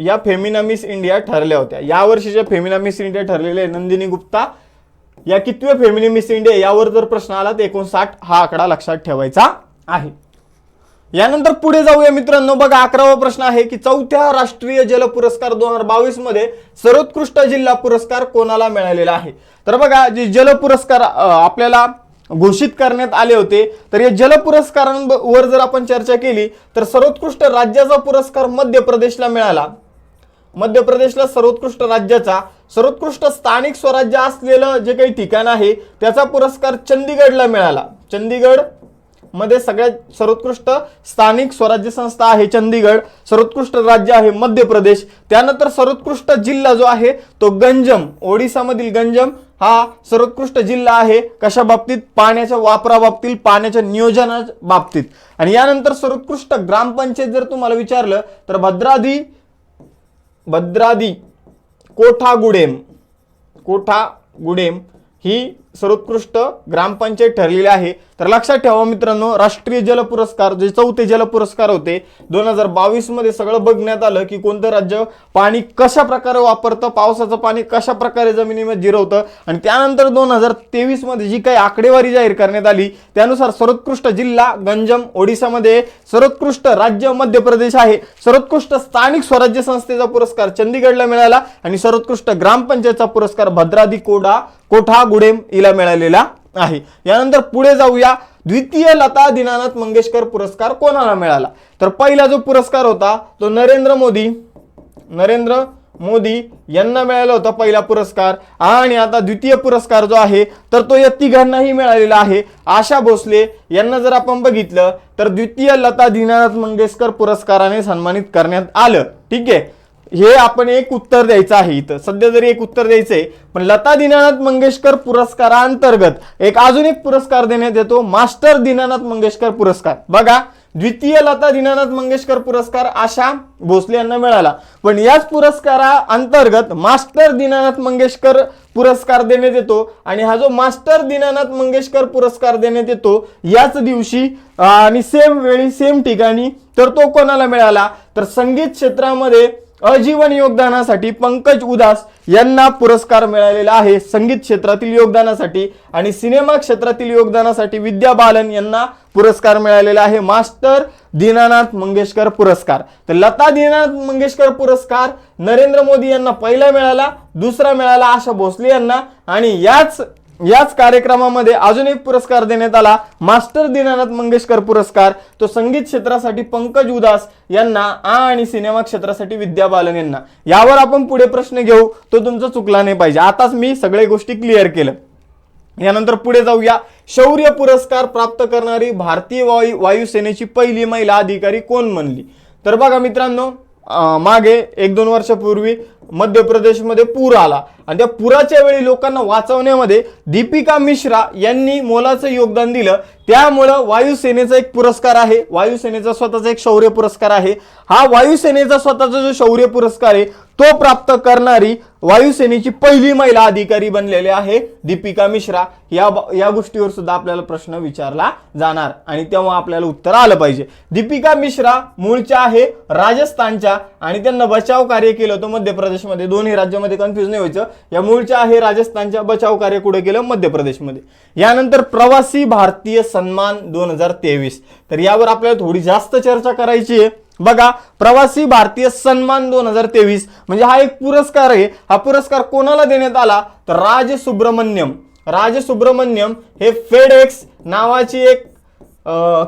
या फेमिना मिस इंडिया ठरल्या होत्या. या वर्षीच्या फेमिना मिस इंडिया ठरलेले नंदिनी गुप्ता या कितव्या फेमिना मिस इंडिया यावर जर प्रश्न आला तर 59 हा आकडा लक्षात ठेवायचा आहे. यानंतर पुढे जाऊया मित्रांनो. बघा 11वा प्रश्न आहे की चौथ्या राष्ट्रीय जल पुरस्कार 2022 मध्ये सर्वोत्कृष्ट जिल्हा पुरस्कार कोणाला मिळालेला आहे? तर बघा जे जल पुरस्कार आपल्याला घोषित करण्यात आले होते, तर या जल पुरस्कारांवर जर आपण चर्चा केली तर सर्वोत्कृष्ट राज्याचा पुरस्कार मध्य प्रदेशला मिळाला. मध्य प्रदेशला सर्वोत्कृष्ट राज्याचा, सर्वोत्कृष्ट स्थानिक स्वराज्य असलेलं जे काही ठिकाण आहे त्याचा पुरस्कार चंदीगडला मिळाला. चंदीगड मध्ये सगळ्यात सर्वोत्कृष्ट स्थानिक स्वराज्य संस्था आहे चंदीगड. सर्वोत्कृष्ट राज्य आहे मध्य प्रदेश. त्यानंतर सर्वोत्कृष्ट जिल्हा जो आहे तो गंजम, ओडिसामधील गंजम हा सर्वोत्कृष्ट जिल्हा आहे. कशा बाबतीत? पाण्याच्या वापराबाबतीत, पाण्याच्या नियोजना बाबतीत. आणि यानंतर सर्वोत्कृष्ट ग्रामपंचायत जर तुम्हाला विचारलं तर भद्रादी कोठागुडेम ही सर्वोत्कृष्ट ग्रामपंचायत ठरलेली आहे. तर लक्षात ठेवा मित्रांनो, राष्ट्रीय जल पुरस्कार जे चौथे जल पुरस्कार होते 2022 मध्ये सगळं बघण्यात आलं की कोणतं राज्य पाणी कशा प्रकारे वापरतं, पावसाचं पाणी कशा प्रकारे जमिनीमध्ये जिरवतं. आणि त्यानंतर 2023 मध्ये जी काही आकडेवारी जाहीर करण्यात आली त्यानुसार सर्वोत्कृष्ट जिल्हा गंजम ओडिसामध्ये, सर्वोत्कृष्ट राज्य मध्य प्रदेश आहे, सर्वोत्कृष्ट स्थानिक स्वराज्य संस्थेचा पुरस्कार चंदीगडला मिळाला आणि सर्वोत्कृष्ट ग्रामपंचायतचा पुरस्कार भद्रादी कोठागुडेम हिला मिळालेला आहे. यानंतर पुढे जाऊया. द्वितीय लता दीनानाथ मंगेशकर पुरस्कार कोणाला मिळाला? तर पहिला जो पुरस्कार होता तो नरेंद्र मोदी यांना मिळाला होता पहिला पुरस्कार. आणि आता द्वितीय पुरस्कार जो आहे तर तो या तिघांनाही मिळालेला आहे. आशा भोसले यांना जर आपण बघितलं तर द्वितीय लता दीनानाथ मंगेशकर पुरस्काराने सन्मानित करण्यात आलं. ठीक आहे, हे आपण एक उत्तर द्यायचं आहे. इथं सध्या जरी एक उत्तर द्यायचंय, पण लता दीनानाथ मंगेशकर पुरस्कारांतर्गत अजून एक पुरस्कार देण्यात येतो, मास्टर दीनानाथ मंगेशकर पुरस्कार. बघा द्वितीय लता दीनानाथ मंगेशकर पुरस्कार आशा भोसले यांना मिळाला, पण याच पुरस्काराअंतर्गत मास्टर दीनानाथ मंगेशकर पुरस्कार देण्यात येतो. आणि हा जो मास्टर दीनानाथ मंगेशकर पुरस्कार देण्यात येतो याच दिवशी आणि सेम वेळी सेम ठिकाणी, तर तो कोणाला मिळाला? तर संगीत क्षेत्रामध्ये अजीवन योगदानासाठी पंकज उदास यांना पुरस्कार मिळालेला आहे संगीत क्षेत्रातील योगदानासाठी. आणि सिनेमा क्षेत्रातील योगदानासाठी विद्या बालन यांना पुरस्कार मिळालेला आहे मास्टर दीनानाथ मंगेशकर पुरस्कार. तर लता दीनानाथ मंगेशकर पुरस्कार नरेंद्र मोदी यांना पहिला मिळाला, दुसरा मिळाला आशा भोसले यांना. आणि याच कार्यक्रमामध्ये अजून एक पुरस्कार देण्यात आला, मास्टर दीनानाथ मंगेशकर पुरस्कार. तो संगीत क्षेत्रासाठी पंकज उदास यांना आणि सिनेमा क्षेत्रासाठी विद्या बालन यांना. यावर आपण पुढे प्रश्न घेऊ, तो तुमचा चुकला नाही पाहिजे. आताच मी सगळे गोष्टी क्लिअर केलं. यानंतर पुढे जाऊया. शौर्य पुरस्कार प्राप्त करणारी भारतीय वायुसेनेची पहिली महिला अधिकारी कोण बनली? तर बघा मित्रांनो, मागे 1-2 वर्षापूर्वी मध्य प्रदेशमध्ये पूर आला आणि त्या पुराच्या वेळी लोकांना वाचवण्यामध्ये दीपिका मिश्रा यांनी मोलाचं योगदान दिलं. त्यामुळं वायुसेनेचा एक पुरस्कार आहे, वायुसेनेचा स्वतःचा एक शौर्य पुरस्कार आहे. हा वायुसेनेचा स्वतःचा जो शौर्य पुरस्कार आहे तो प्राप्त करणारी वायुसेनेची पहिली महिला अधिकारी बनलेली आहे दीपिका मिश्रा. या गोष्टीवर सुद्धा आपल्याला प्रश्न विचारला जाणार आणि तेव्हा आपल्याला उत्तर आलं पाहिजे. दीपिका मिश्रा मूळच्या आहे राजस्थानच्या आणि त्यांना बचाव कार्य केलं होतं मध्य प्रदेशमध्ये. दोन्ही राज्यामध्ये कन्फ्युज नाही व्हायचं. या मूळच्या आहे राजस्थानच्या, बचाव कार्य कुठे केलं? मध्य प्रदेशमध्ये. यानंतर प्रवासी भारतीय सन्मान 2023, तर यावर आपल्याला थोडी जास्त चर्चा करायची आहे. बघा प्रवासी भारतीय सन्मान 2023 म्हणजे हा एक पुरस्कार आहे. हा पुरस्कार कोणाला देण्यात आला? तर राज सुब्रमण्यम हे फेडेक्स नावाची एक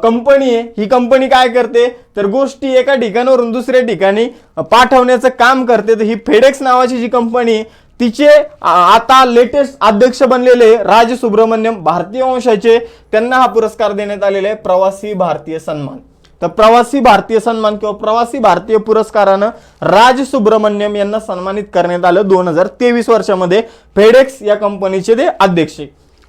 कंपनी आहे. ही कंपनी काय करते तर गोष्टी एका ठिकाणावरून दुसऱ्या ठिकाणी पाठवण्याचं काम करते. तर ही फेडेक्स नावाची जी कंपनी आहे तिचे आता लेटेस्ट अध्यक्ष बनलेले राज सुब्रमण्यम भारतीय वंशाचे, त्यांना हा पुरस्कार देण्यात आलेला आहे प्रवासी भारतीय सन्मान. तर प्रवासी भारतीय सन्मान किंवा प्रवासी भारतीय पुरस्कारानं राज सुब्रमण्यम यांना सन्मानित करण्यात आलं 2023 वर्षामध्ये. फेडेक्स या कंपनीचे ते अध्यक्ष.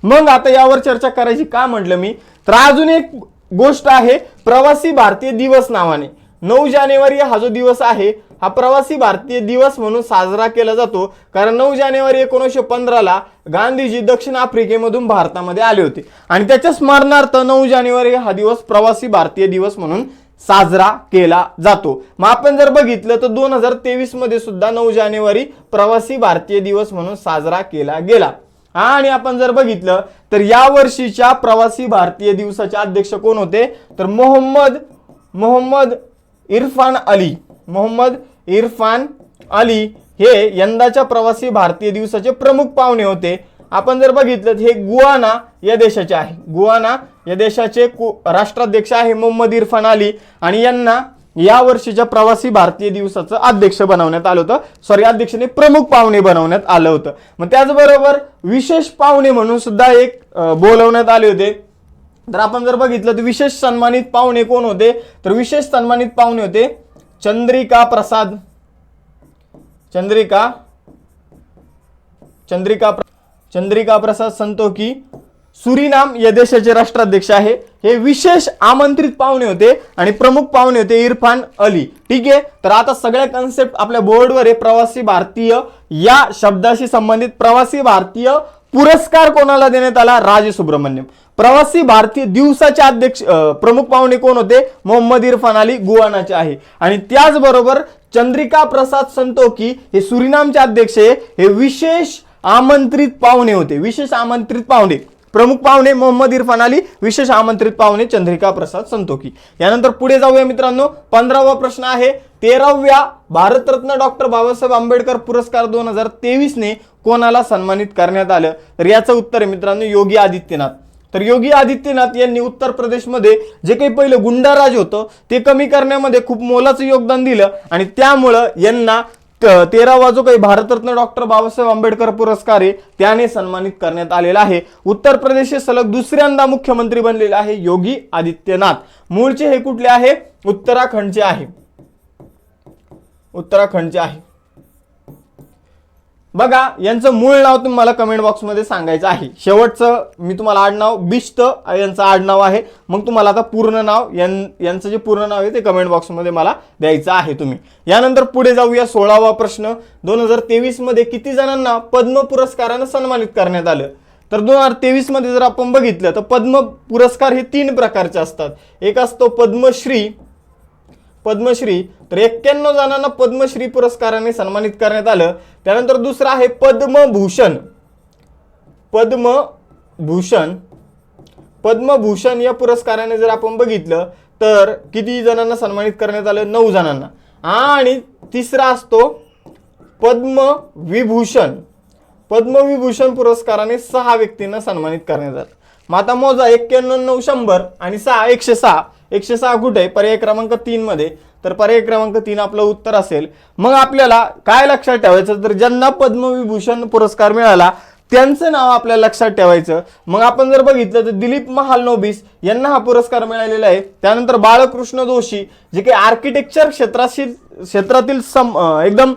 मग आता यावर चर्चा करायची का म्हटलं मी, तर अजून एक गोष्ट आहे प्रवासी भारतीय दिवस नावाने. 9 जानेवारी हा जो दिवस आहे हा प्रवासी भारतीय दिवस म्हणून साजरा केला जातो, कारण 9 जानेवारी 1915 ला गांधीजी दक्षिण आफ्रिकेमधून भारतामध्ये आले होते आणि त्याच्या स्मरणार्थ 9 जानेवारी हा दिवस प्रवासी भारतीय दिवस म्हणून साजरा केला जातो. मग आपण जर बघितलं तर 2023 मध्ये सुद्धा 9 जानेवारी प्रवासी भारतीय दिवस म्हणून साजरा केला गेला. आणि आपण जर बघितलं तर या वर्षीच्या प्रवासी भारतीय दिवसाचे अध्यक्ष कोण होते, तर मोहम्मद इरफान अली हे यंदाच्या प्रवासी भारतीय दिवसाचे प्रमुख पाहुणे होते. आपण जर बघितलं तर हे गुआना या देशाचे आहे. गुआना या देशाचे राष्ट्राध्यक्ष आहे मोहम्मद इरफान अली आणि यांना या वर्षीच्या प्रवासी भारतीय दिवसाचं अध्यक्ष बनवण्यात आलं होतं. अध्यक्षाने प्रमुख पाहुणे बनवण्यात आलं होतं. मग त्याचबरोबर विशेष पाहुणे म्हणून सुद्धा एक बोलवण्यात आले होते. तर आपण जर बघितलं तर विशेष सन्मानित पाहुणे कोण होते, तर विशेष सन्मानित पाहुणे होते चंद्रिका प्रसाद संतोखी, सुरिनाम या देशाचे राष्ट्राध्यक्ष आहे. हे विशेष आमंत्रित पाहुणे होते आणि प्रमुख पाहुणे होते इरफान अली. ठीक आहे. तर आता सगळ्या कन्सेप्ट आपल्या बोर्डवर आहे. प्रवासी भारतीय या शब्दाशी संबंधित प्रवासी भारतीय पुरस्कार कोणाला देण्यात आला, राज सुब्रमण्यम. प्रवासी भारतीय दिवसाचे अध्यक्ष प्रमुख पाहुणे कोण होते, मोहम्मद इरफान अली गुआनाचे आहे. आणि त्याचबरोबर चंद्रिका प्रसाद संतोखी हे सुरिनामचे अध्यक्ष आहे. हे विशेष आमंत्रित पाहुणे होते. विशेष आमंत्रित पाहुणे, प्रमुख पाहुणे मोहम्मद इरफान अली, विशेष आमंत्रित पाहुणे चंद्रिका प्रसाद संतोखी. यानंतर पुढे जाऊया मित्रांनो. 15वा प्रश्न आहे 13व्या भारतरत्न डॉक्टर बाबासाहेब आंबेडकर पुरस्कार 2023 ने कोणाला सन्मानित करण्यात आलं, तर याचं उत्तर आहे मित्रांनो योगी आदित्यनाथ. तर योगी आदित्यनाथ यांनी उत्तर प्रदेशमध्ये जे काही पहिलं गुंडाराज होतं ते कमी करण्यामध्ये खूप मोलाचं योगदान दिलं आणि त्यामुळं यांना 13वा जो काही भारतरत्न डॉक्टर बाबासाहेब आंबेडकर पुरस्कार आहे त्याने सन्मानित करण्यात आलेला आहे. उत्तर प्रदेशचे सलग दुसऱ्यांदा मुख्यमंत्री बनलेले आहे योगी आदित्यनाथ. मूळचे हे कुठले आहे, उत्तराखंडचे आहे. बघा यांचं मूळ नाव तुम्हाला कमेंट बॉक्स मध्ये सांगायचं आहे. शेवटचं मी तुम्हाला आडनाव बिश्त यांचं आडनाव आहे. मग तुम्हाला आता पूर्ण नाव यांचं जे पूर्ण नाव आहे ते कमेंट बॉक्स मध्ये मला द्यायचं आहे तुम्ही. यानंतर पुढे जाऊया. 16वा प्रश्न 2023 मध्ये किती जणांना पद्म पुरस्काराने सन्मानित करण्यात आलं, तर 2023 मध्ये जर आपण बघितलं तर पद्म पुरस्कार हे 3 प्रकारचे असतात. एक असतो पद्मश्री, तर 91 जणांना पद्मश्री पुरस्काराने सन्मानित करण्यात आलं. त्यानंतर दुसरा आहे पद्मभूषण या पुरस्काराने जर आपण बघितलं तर किती जणांना सन्मानित करण्यात आलं, 9 जणांना. आणि तिसरा असतो पद्मविभूषण पुरस्काराने 6 व्यक्तींना सन्मानित करण्यात आलं. मग आता मोजा 91, 9, 100 आणि 6 106 कुठे आहे, पर्याय क्रमांक 3 मध्ये. तर पर्याय क्रमांक 3 आपलं उत्तर असेल. मग आपल्याला काय लक्षात ठेवायचं, तर ज्यांना पद्मविभूषण पुरस्कार मिळाला त्यांचं नाव आपल्याला लक्षात ठेवायचं. मग आपण जर बघितलं तर दिलीप महालनोबिस यांना हा पुरस्कार मिळालेला आहे. त्यानंतर बाळकृष्ण जोशी जे काही आर्किटेक्चर क्षेत्रातील एकदम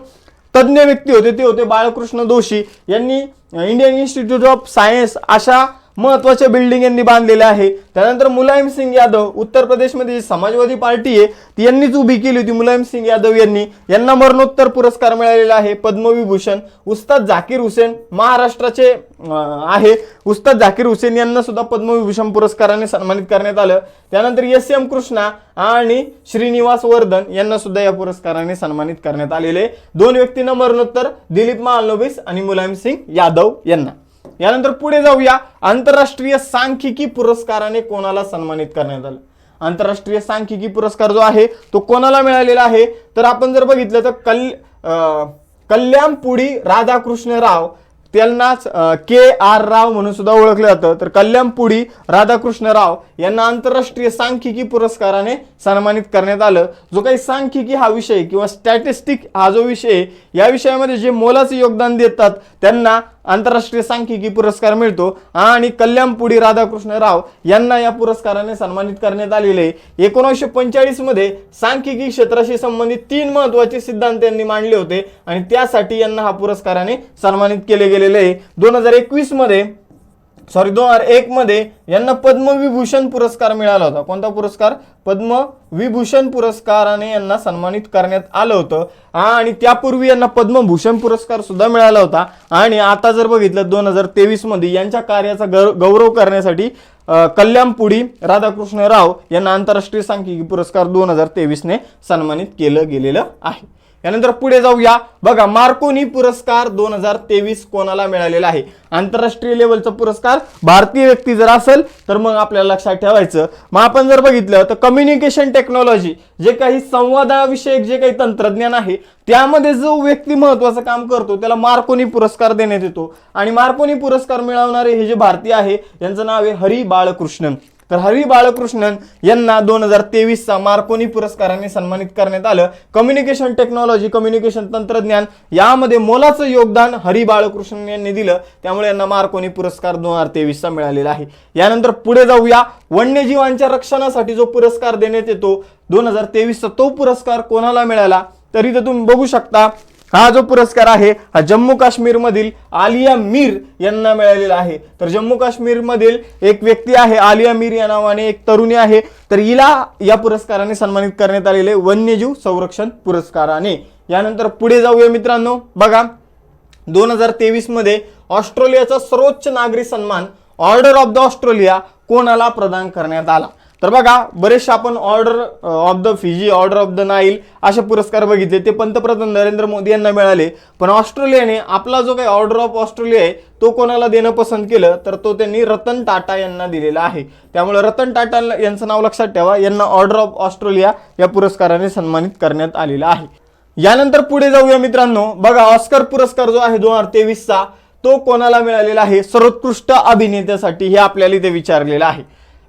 तज्ञ व्यक्ती होते ते होते बाळकृष्ण जोशी. यांनी इंडियन इन्स्टिट्यूट ऑफ सायन्स अशा महत्वाच्या बिल्डिंग यांनी बांधलेल्या आहे. त्यानंतर मुलायम सिंग यादव उत्तर प्रदेशमध्ये जी समाजवादी पार्टी आहे ती यांनीच उभी केली होती. मुलायम सिंग यादव यांना मरणोत्तर पुरस्कार मिळालेला आहे पद्मविभूषण. उस्ताद झाकीर हुसेन महाराष्ट्राचे आहे. उस्ताद झाकीर हुसेन यांना सुद्धा पद्मविभूषण पुरस्काराने सन्मानित करण्यात आलं. त्यानंतर एस.एम. कृष्णा आणि श्रीनिवास वर्धन यांना सुद्धा या पुरस्काराने सन्मानित करण्यात आलेले. 2 व्यक्तींना मरणोत्तर, दिलीप महालनोबिस आणि मुलायम सिंग यादव यांना. यानंतर पुढे जाऊया. आंतरराष्ट्रीय सांख्यिकी पुरस्काराने कोणाला सन्मानित करण्यात आलं. आंतरराष्ट्रीय सांख्यिकी पुरस्कार जो आहे तो कोणाला मिळालेला आहे, तर आपण जर बघितलं तर कल्याणपुडी राधाकृष्ण राव, त्यांनाच KR राव म्हणून सुद्धा ओळखलं जातं. तर कल्याणपुडी राधाकृष्ण राव यांना आंतरराष्ट्रीय सांख्यिकी पुरस्काराने सन्मानित करण्यात आलं. जो काही सांख्यिकी हा विषय किंवा स्टॅटिस्टिक हा जो विषय, या विषयामध्ये जे मोलाचे योगदान देतात त्यांना आंतरराष्ट्रीय सांख्यिकी पुरस्कार मिळतो आणि कल्याणपुडी राधाकृष्ण राव यांना या पुरस्काराने सन्मानित करण्यात आलेले आहे। 1945 मध्ये सांख्यिकी क्षेत्राशी संबंधित 3 महत्त्वाचे सिद्धांत यांनी मांडले होते आणि त्यासाठी यांना हा पुरस्काराने सन्मानित केले गेलेले आहे। 2001 मध्ये यांना पद्मविभूषण पुरस्कार मिळाला होता। कोणता पुरस्कार? पद्मविभूषण पुरस्काराने यांना सन्मानित करण्यात आलं होतं आणि त्यापूर्वी यांना पद्मभूषण पुरस्कार सुद्धा मिळाला होता। आणि आता जर बघितलं 2023 मध्ये यांच्या कार्याचा गौरव करण्यासाठी कल्याणपुडी राधाकृष्ण राव यांना आंतरराष्ट्रीय सांख्यिकी पुरस्कार 2023 ने सन्मानित केलं गेलेलं आहे। यानंतर पुढे जाऊया। बघा, मार्कोनी पुरस्कार 2023 कोणाला मिळालेला आहे? आंतरराष्ट्रीय लेवलचा पुरस्कार भारतीय व्यक्ती जर असेल तर मग आपल्याला लक्षात ठेवायचं। मग आपण जर बघितलं तर कम्युनिकेशन टेक्नॉलॉजी, जे काही संवादाविषयक जे काही तंत्रज्ञान आहे त्यामध्ये जो व्यक्ती महत्त्वाचं काम करतो त्याला मार्कोनी पुरस्कार देण्यात येतो आणि मार्कोनी पुरस्कार मिळवणारे हे जे भारतीय आहे यांचं नाव आहे हरी बाळकृष्णन। तर हरी बाळकृष्णन यांना 2023 चा मार्कोनी पुरस्काराने सन्मानित करण्यात आलं। कम्युनिकेशन टेक्नॉलॉजी, कम्युनिकेशन तंत्रज्ञान यामध्ये मोलाचं योगदान हरी बाळकृष्णन यांनी दिलं, त्यामुळे यांना मार्कोनी पुरस्कार 2023 चा मिळालेला आहे। यानंतर पुढे जाऊया। वन्यजीवांच्या रक्षणासाठी जो पुरस्कार देण्यात येतो 2023 चा, तो पुरस्कार कोणाला मिळाला? तर इथे तुम्ही बघू शकता, हा जो पुरस्कार आहे हा जम्मू काश्मीर मधील आलिया मीर यांना मिळालेला आहे। तर जम्मू काश्मीर मधील एक व्यक्ती आहे आलिया मीर या नावाने, एक तरुणी आहे, तर हिला या पुरस्काराने सन्मानित करण्यात आलेले वन्यजीव संरक्षण पुरस्काराने। यानंतर पुढे जाऊया मित्रांनो। बघा, 2023 मध्ये ऑस्ट्रेलियाचा सर्वोच्च नागरी सन्मान ऑर्डर ऑफ द ऑस्ट्रेलिया कोणाला प्रदान करण्यात आला? तर बघा, बरेचसे आपण order of the Fiji, order of the Nile असे पुरस्कार बघितले, ते पंतप्रधान नरेंद्र मोदी यांना मिळाले। पण ऑस्ट्रेलियाने आपला जो काही ऑर्डर ऑफ ऑस्ट्रेलिया आहे तो कोणाला देणं पसंत केलं? तर तो त्यांनी रतन टाटा यांना दिलेला आहे। त्यामुळे रतन टाटा यांचं नाव लक्षात ठेवा, यांना ऑर्डर ऑफ ऑस्ट्रेलिया या पुरस्काराने सन्मानित करण्यात आलेला आहे। यानंतर पुढे जाऊया मित्रांनो। बघा, ऑस्कर पुरस्कार जो आहे 2023 चा, तो कोणाला मिळालेला आहे? सर्वोत्कृष्ट अभिनेत्यासाठी हे आपल्याला इथे विचारलेलं आहे।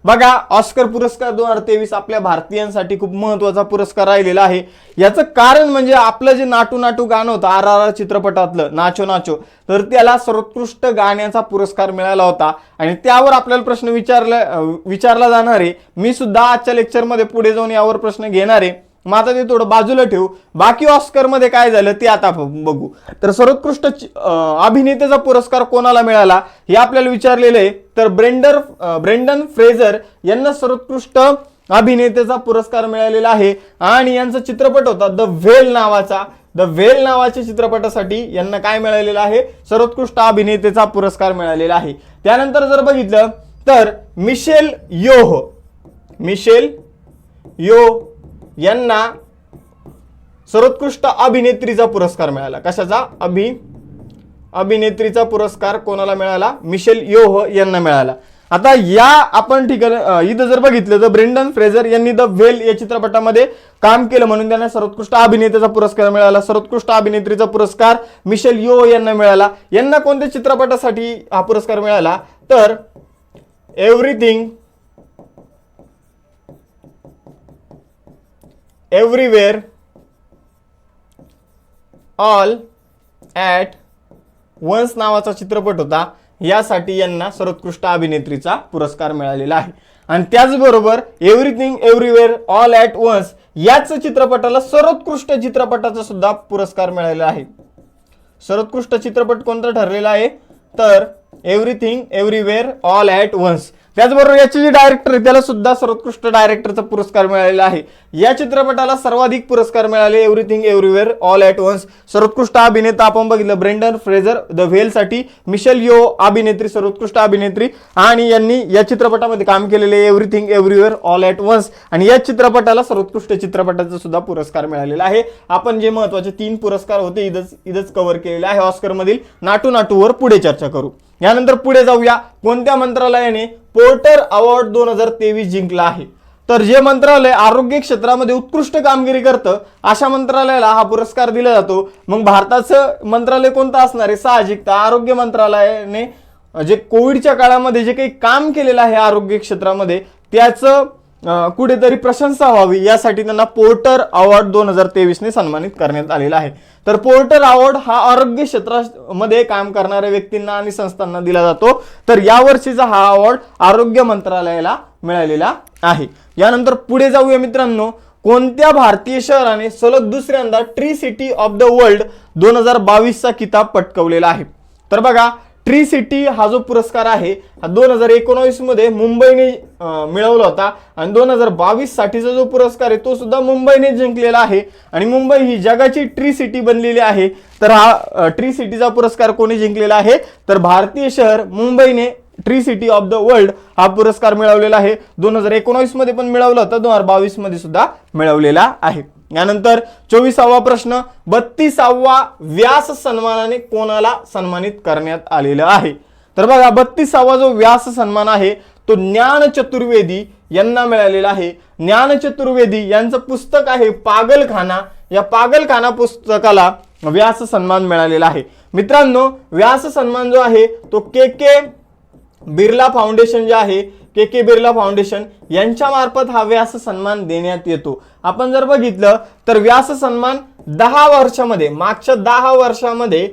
बघा, ऑस्कर पुरस्कार 2023 आपल्या भारतीयांसाठी खूप महत्त्वाचा पुरस्कार राहिलेला आहे। याचं कारण म्हणजे आपलं जे नाटू नाटू गाणं होतं RRR चित्रपटातलं नाचो नाचो, तर त्याला सर्वोत्कृष्ट गाण्याचा पुरस्कार मिळाला होता आणि त्यावर आपल्याला प्रश्न विचारला जाणार आहे। मी सुद्धा आजच्या लेक्चरमध्ये पुढे जाऊन यावर प्रश्न घेणार आहे। मग आता ते थोडं बाजूला ठेवू, बाकी ऑस्कर मध्ये काय झालं ते आता बघू। तर सर्वोत्कृष्ट अभिनेत्याचा पुरस्कार कोणाला मिळाला हे आपल्याला विचारलेलं आहे। तर ब्रेंडन फ्रेझर यांना सर्वोत्कृष्ट अभिनेत्याचा पुरस्कार मिळालेला आहे आणि यांचा चित्रपट होता द व्हेल नावाचा। द व्हेल नावाच्या चित्रपटासाठी यांना काय मिळालेलं आहे? सर्वोत्कृष्ट अभिनेत्याचा पुरस्कार मिळालेला आहे। त्यानंतर जर बघितलं तर मिशेल यो यांना सर्वोत्कृष्ट अभिनेत्रीचा पुरस्कार मिळाला। कशाचा? अभिनेत्रीचा पुरस्कार कोणाला मिळाला? मिशेल योह यांना मिळाला। आता या आपण ठिकाणी इथं जर बघितलं तर ब्रेंडन फ्रेझर यांनी द व्हेल या चित्रपटामध्ये काम केलं म्हणून त्यांना सर्वोत्कृष्ट अभिनेत्याचा पुरस्कार मिळाला। सर्वोत्कृष्ट अभिनेत्रीचा पुरस्कार मिशेल योह यांना मिळाला। यांना कोणत्या चित्रपटासाठी हा पुरस्कार मिळाला? तर everything everywhere all at once नावाचा चित्रपट होता, यासाठी यांना सर्वोत्कृष्ट अभिनेत्रीचा पुरस्कार मिळालेला आहे। आणि त्याचबरोबर everything everywhere all at once याच चित्रपटाला सर्वोत्कृष्ट चित्रपटाचा सुद्धा पुरस्कार मिळालेला आहे। सर्वोत्कृष्ट चित्रपट कोणता ठरलेला आहे? तर everything everywhere all at once. त्याचबरोबर याचे जे डायरेक्टर आहे त्याला सुद्धा सर्वोत्कृष्ट डायरेक्टरचा पुरस्कार मिळालेला आहे। या चित्रपटाला सर्वाधिक पुरस्कार मिळाले everything everywhere all at once. सर्वोत्कृष्ट अभिनेता आपण बघितलं ब्रेंडन फ्रेझर द व्हेल साठी, मिशेल यो अभिनेत्री सर्वोत्कृष्ट अभिनेत्री, आणि यांनी या चित्रपटामध्ये काम केलेले everything everywhere all at once, आणि या चित्रपटाला सर्वोत्कृष्ट चित्रपटाचा सुद्धा पुरस्कार मिळालेला आहे। आपण जे महत्त्वाचे 3 पुरस्कार होते इथंच कव्हर केलेले आहे ऑस्कर मधील। नाटू नाटूवर पुढे चर्चा करू। यानंतर पुढे जाऊया, कोणत्या मंत्रालयाने पोर्टर अवॉर्ड 2023 जिंकला आहे? तर जे मंत्रालय आरोग्य क्षेत्रामध्ये उत्कृष्ट कामगिरी करतं अशा मंत्रालयाला हा पुरस्कार दिला जातो। मग भारताचं मंत्रालय कोणतं असणार आहे? साहजिक आरोग्य मंत्रालयाने जे कोविडच्या काळामध्ये जे काही काम केलेलं आहे आरोग्य क्षेत्रामध्ये त्याचं कुठेतरी प्रशंसा व्हावी यासाठी त्यांना पोर्टर अवॉर्ड 2023 ने सन्मानित करण्यात आलेला आहे। तर पोर्टर अवॉर्ड हा आरोग्य क्षेत्रामध्ये काम करणाऱ्या व्यक्तींना आणि संस्थांना दिला जातो। तर यावर्षीचा हा अवॉर्ड आरोग्य मंत्रालयाला मिळालेला आहे। यानंतर पुढे जाऊया मित्रांनो, कोणत्या भारतीय शहराने सलग दुसऱ्यांदा tree city of the world 2022 चा किताब पटकावलेला आहे? तर बघा, ट्री सिटी हा जो पुरस्कार आहे हा 2019 मध्ये मुंबईने मिळवला होता आणि 2022 साठीचा जो पुरस्कार आहे तो सुद्धा मुंबईने जिंकलेला आहे आणि मुंबई ही जगाची ट्री सिटी बनलेली आहे। तर हा ट्री सिटीचा पुरस्कार कोणी जिंकलेला आहे? तर भारतीय शहर मुंबईने tree city of the world हा पुरस्कार मिळवलेला आहे। 2019 मध्ये पण मिळवला होता, 2022 मध्ये सुद्धा मिळवलेला आहे। यानंतर 24वा प्रश्न, 32वा व्यास सन्मानाने कोणाला सन्मानित करण्यात आलेलं आहे? तर बघा, 32वा जो व्यास सन्मान आहे तो ज्ञान चतुर्वेदी यांना मिळालेला आहे। ज्ञान चतुर्वेदी यांचं पुस्तक आहे पागलखाना, या पागलखाना पुस्तकाला व्यास सन्मान मिळालेला आहे। मित्रांनो, व्यास सन्मान जो आहे तो के बिर्ला फाउंडेशन जे आहे, के बिर्ला फाउंडेशन यांच्या मार्फत हा व्यास सन्मान देण्यात येतो। आपण जर बघितलं तर व्यास सन्मान 10 वर्षामध्ये, मागच्या 10 वर्षामध्ये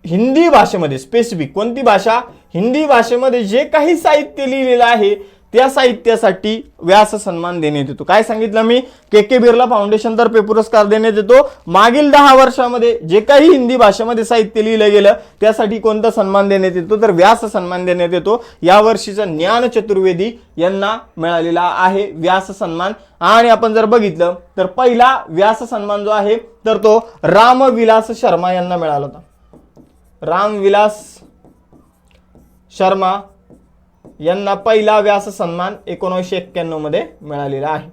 हिंदी भाषेमध्ये, स्पेसिफिक कोणती भाषा? हिंदी भाषेमध्ये जे काही साहित्य लिहिलेलं आहे त्या साहित्यासाठी व्यास सन्मान देण्यात येतो। काय सांगितलं मी? के बिर्ला फाउंडेशन तर्फे पुरस्कार देण्यात येतो। मागील 10 वर्षामध्ये जे काही हिंदी भाषेमध्ये साहित्य लिहिलं गेलं त्यासाठी कोणता सन्मान देण्यात येतो? तर व्यास सन्मान देण्यात येतो। या वर्षीचा ज्ञान चतुर्वेदी यांना मिळालेला आहे व्यास सन्मान। आणि आपण जर बघितलं तर पहिला व्यास सन्मान जो आहे तर तो रामविलास शर्मा यांना मिळाला होता। रामविलास शर्मा यांना पहिला व्यास सन्मान 1991 मध्ये मिळालेला आहे।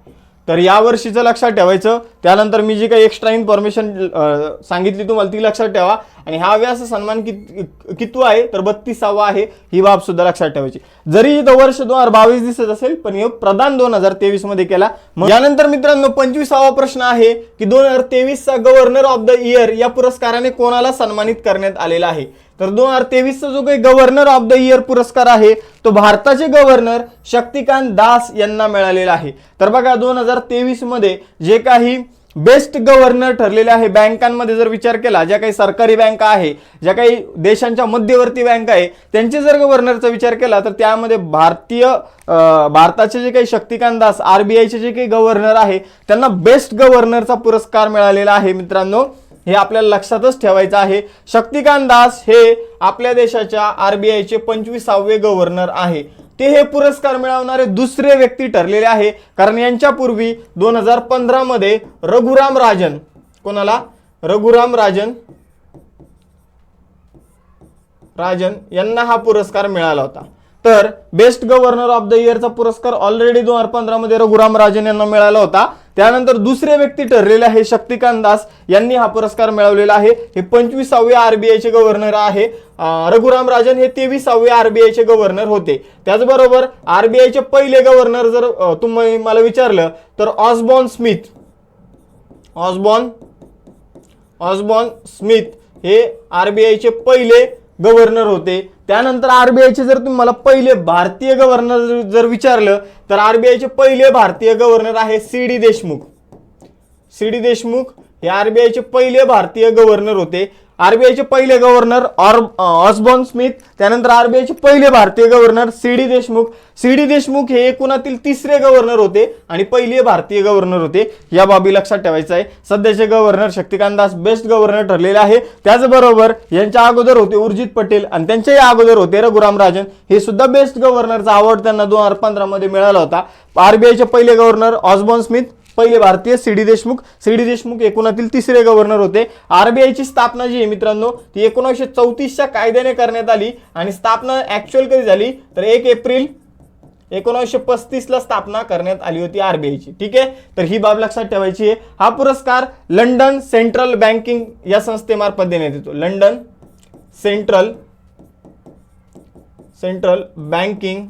तर या वर्षीचं लक्षात ठेवायचं। त्यानंतर मी जी काही एक्स्ट्रा इन्फॉर्मेशन सांगितली तुम्हाला ती लक्षात ठेवा। आणि हा व्यास सन्मान कितवा आहे? तर 32वा आहे, ही बाब सुद्धा लक्षात ठेवायची। जरी इथं वर्ष 2022 दिसत असेल पण हे प्रदान 2023 मध्ये केला। यानंतर मित्रांनो 25वा प्रश्न आहे की 2023 चा गव्हर्नर ऑफ द इयर या पुरस्काराने कोणाला सन्मानित करण्यात आलेला आहे? तर 2023 चा जो काही गव्हर्नर ऑफ द इयर पुरस्कार आहे तो भारताचे गव्हर्नर शक्तिकांत दास यांना मिळालेला आहे। तर बघा, 2023 मध्ये जे काही बेस्ट गव्हर्नर ठरलेले आहे, बँकांमध्ये जर विचार केला, ज्या काही सरकारी बँका आहे, ज्या काही देशांच्या मध्यवर्ती बँका आहे, त्यांचे जर गव्हर्नरचा विचार केला तर त्यामध्ये भारताचे जे काही शक्तिकांत दास आरबीआयचे जे काही गव्हर्नर आहे त्यांना बेस्ट गव्हर्नरचा पुरस्कार मिळालेला आहे। मित्रांनो, हे आपल्याला लक्षातच ठेवायचं आहे। शक्तिकांत दास हे आपल्या देशाच्या आरबीआयचे 25वे गव्हर्नर आहे। ते हे पुरस्कार मिळवणारे दुसरे व्यक्ती ठरलेले आहे, कारण यांच्यापूर्वी 2015 मध्ये रघुराम राजन, कोणाला? रघुराम राजन यांना हा पुरस्कार मिळाला होता। तर बेस्ट गव्हर्नर ऑफ द इयरचा पुरस्कार ऑलरेडी 2015 मध्ये रघुराम राजन यांना मिळाला होता। त्यानंतर दुसरे व्यक्ती ठरलेले आहे शक्तिकांत दास यांनी हा पुरस्कार मिळवलेला आहे। हे 25वे आरबीआयचे गव्हर्नर आहे। रघुराम राजन हे 23वे आरबीआयचे गव्हर्नर होते। त्याचबरोबर आरबीआयचे पहिले गव्हर्नर जर तुम्ही मला विचारलं तर ऑस्बॉर्न स्मिथ हे आरबीआयचे पहिले गव्हर्नर होते। त्यानंतर आरबीआयचे जर तुम्हाला पहिले भारतीय गव्हर्नर जर विचारलं तर आरबीआयचे पहिले भारतीय गव्हर्नर आहे सी.डी. देशमुख हे आरबीआयचे पहिले भारतीय गव्हर्नर होते। आरबीआयचे पहिले गव्हर्नर ऑस्बॉर्न स्मिथ, त्यानंतर आरबीआयचे पहिले भारतीय गव्हर्नर सी.डी. देशमुख हे एकूणातील तिसरे गव्हर्नर होते आणि पहिले भारतीय गव्हर्नर होते। या बाबी लक्षात ठेवायचं आहे। सध्याचे governor Shaktikanta Das best governor ठरलेले आहे। त्याचबरोबर यांच्या अगोदर होते उर्जित पटेल आणि त्यांच्याही अगोदर होते रघुराम राजन, हे सुद्धा बेस्ट गव्हर्नरचा अवॉर्ड त्यांना 2015 मध्ये मिळाला होता। आरबीआयचे पहिले गव्हर्नर ऑस्बॉर्न स्मिथ, पहिले भारतीय सी.डी. देशमुख एकूणातील तिसरे गव्हर्नर होते। आरबीआयची स्थापना जी आहे मित्रांनो ती 1934च्या कायद्याने करण्यात आली आणि स्थापना ऍक्च्युअल कधी झाली तर 1 एप्रिल 1935 ला स्थापना करण्यात आली होती आरबीआयची। ठीक आहे, तर ही बाब लक्षात ठेवायची आहे। हा पुरस्कार लंडन सेंट्रल बँकिंग या संस्थेमार्फत देण्यात येतो। लंडन सेंट्रल बँकिंग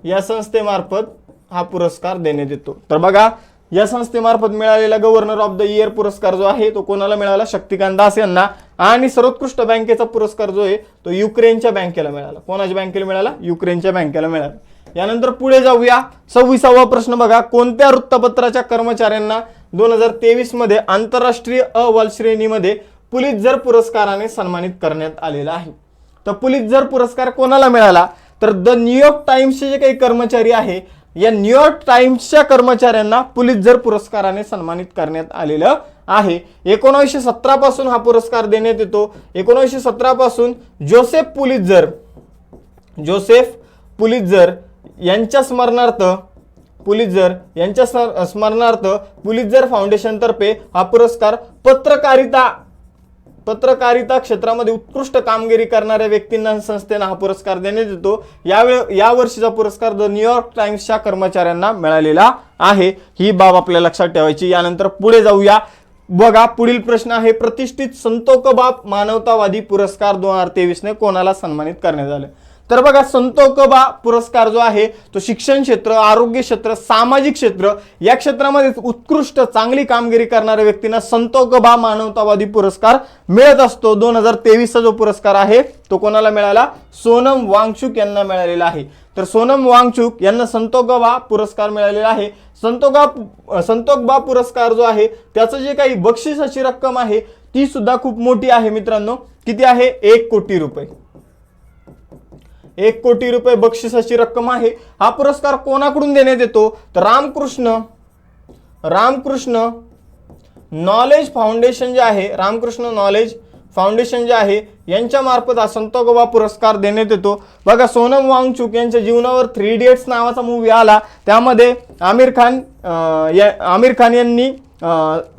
या संस्थेमार्फत हा पुरस्कार देण्यात येतो। तर बघा, या संस्थेमार्फत मिळालेला गव्हर्नर ऑफ द इयर पुरस्कार जो आहे तो कोणाला मिळाला? शक्तिकांत दास यांना। आणि सर्वोत्कृष्ट बँकेचा पुरस्कार जो आहे तो युक्रेनच्या बँकेला मिळाला। कोणाच्या बँकेला मिळाला? युक्रेनच्या बँकेला मिळाला। यानंतर पुढे जाऊया 26वा प्रश्न बघा, कोणत्या वृत्तपत्राच्या कर्मचाऱ्यांना 2023 मध्ये आंतरराष्ट्रीय अहवाल श्रेणीमध्ये पुलित्झर पुरस्काराने सन्मानित करण्यात आलेला आहे? तर पुलित्झर पुरस्कार कोणाला मिळाला? तर द न्यूयॉर्क टाइम्सचे जे काही कर्मचारी आहे, या न्यूयॉर्क टाइम्सच्या कर्मचाऱ्यांना पुलित्झर पुरस्काराने सन्मानित करण्यात आलेलं आहे. 1917 पासून हा पुरस्कार देण्यात येतो. 1917 पासून जोसेफ पुलित्झर यांच्या स्मरणार्थ पुलित्झर फाउंडेशन तर्फे हा पुरस्कार पत्रकारिता क्षेत्रामध्ये उत्कृष्ट कामगिरी करणाऱ्या व्यक्तींना संस्थेने हा पुरस्कार देण्यात येतो. या वर्षीचा पुरस्कार द न्यूयॉर्क टाइम्सच्या कर्मचाऱ्यांना मिळालेला आहे. ही बाब आपल्याला लक्षात ठेवायची. यानंतर पुढे जाऊया बघा, पुढील प्रश्न आहे, प्रतिष्ठित संतोकबा मानवतावादी पुरस्कार 2023 ने कोणाला सन्मानित करण्यात आले? तर बघा, संतोकबा पुरस्कार जो आहे तो शिक्षण क्षेत्र, आरोग्य क्षेत्र, सामाजिक क्षेत्र या क्षेत्रामध्ये उत्कृष्ट चांगली कामगिरी करणाऱ्या व्यक्तींना संतोकबा मानवतावादी पुरस्कार मिळत असतो. 2023 चा जो पुरस्कार आहे तो कोणाला मिळाला? सोनम वांगचुक यांना मिळालेला आहे. तर सोनम वांगचुक यांना संतोकबा पुरस्कार मिळालेला आहे. संतोकबा पुरस्कार जो आहे त्याचं जे काही बक्षिसाची रक्कम आहे ती सुद्धा खूप मोठी आहे मित्रांनो. किती आहे? 1 कोटी रुपये. 1 कोटी रुपये बक्षिसाची रक्कम आहे. हा पुरस्कार कोणाकडून देण्यात येतो? तर रामकृष्ण नॉलेज फाउंडेशन जे आहे, रामकृष्ण नॉलेज फाउंडेशन जे आहे यांच्या मार्फत हा संतोकबा पुरस्कार देण्यात येतो. बघा, सोनम वांगचुक यांच्या जीवनावर 3 इडियट्स नावाचा मूवी आला, त्यामध्ये आमिर खान यांनी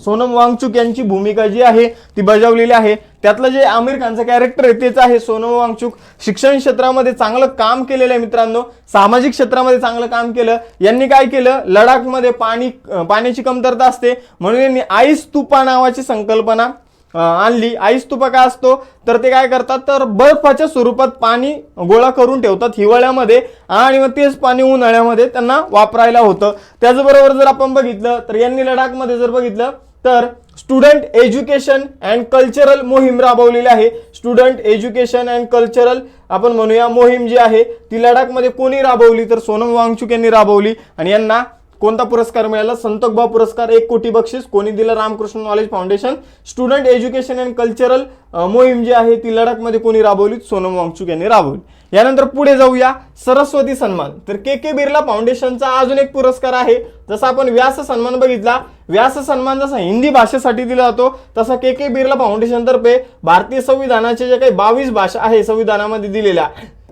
सोनम वांगचुक यांची भूमिका जी आहे ती बजावलेली आहे. त्यातलं जे आमिर खानचं कॅरेक्टर आहे तेच आहे सोनम वांगचुक. शिक्षण क्षेत्रामध्ये चांगलं काम केलेलं आहे मित्रांनो, सामाजिक क्षेत्रामध्ये चांगलं काम केलं. यांनी काय केलं? लडाखमध्ये पाण्याची कमतरता असते म्हणून यांनी आईस तुपा नावाची संकल्पना आणली. आईस तुपा काय असतो? तर ते काय करतात, तर बर्फाच्या स्वरूपात पाणी गोळा करून ठेवतात हिवाळ्यामध्ये आणि मग तेच पाणी उन्हाळ्यामध्ये त्यांना वापरायला होतं. त्याचबरोबर जर आपण बघितलं तर यांनी लडाखमध्ये जर बघितलं तर स्टुडंट एज्युकेशन अँड कल्चरल मोहीम राबवलेली आहे. स्टुडंट एज्युकेशन अँड कल्चरल आपण म्हणूया मोहीम जी आहे ती लडाखमध्ये कोणी राबवली? तर सोनम वांगचुक यांनी राबवली. आणि यांना कोणता पुरस्कार मिळाला? संतोकबा पुरस्कार. 1 कोटी बक्षीस कोणी दिलं? Ramakrishna knowledge foundation. Student education and cultural मोहीम जी आहे ती लडाखमध्ये कोणी राबवली? सोनम वांगचुक यांनी राबवली. यानंतर पुढे जाऊया, सरस्वती सन्मान. तर के बिर्ला फाउंडेशनचा अजून एक पुरस्कार आहे. जसा आपण व्यास सन्मान बघितला, व्यास सन्मान जसा हिंदी भाषेसाठी दिला जातो तसा के बिर्ला फाउंडेशन तर्फे भारतीय संविधानाचे जे काही 22 भाषा आहे संविधानामध्ये दिलेल्या,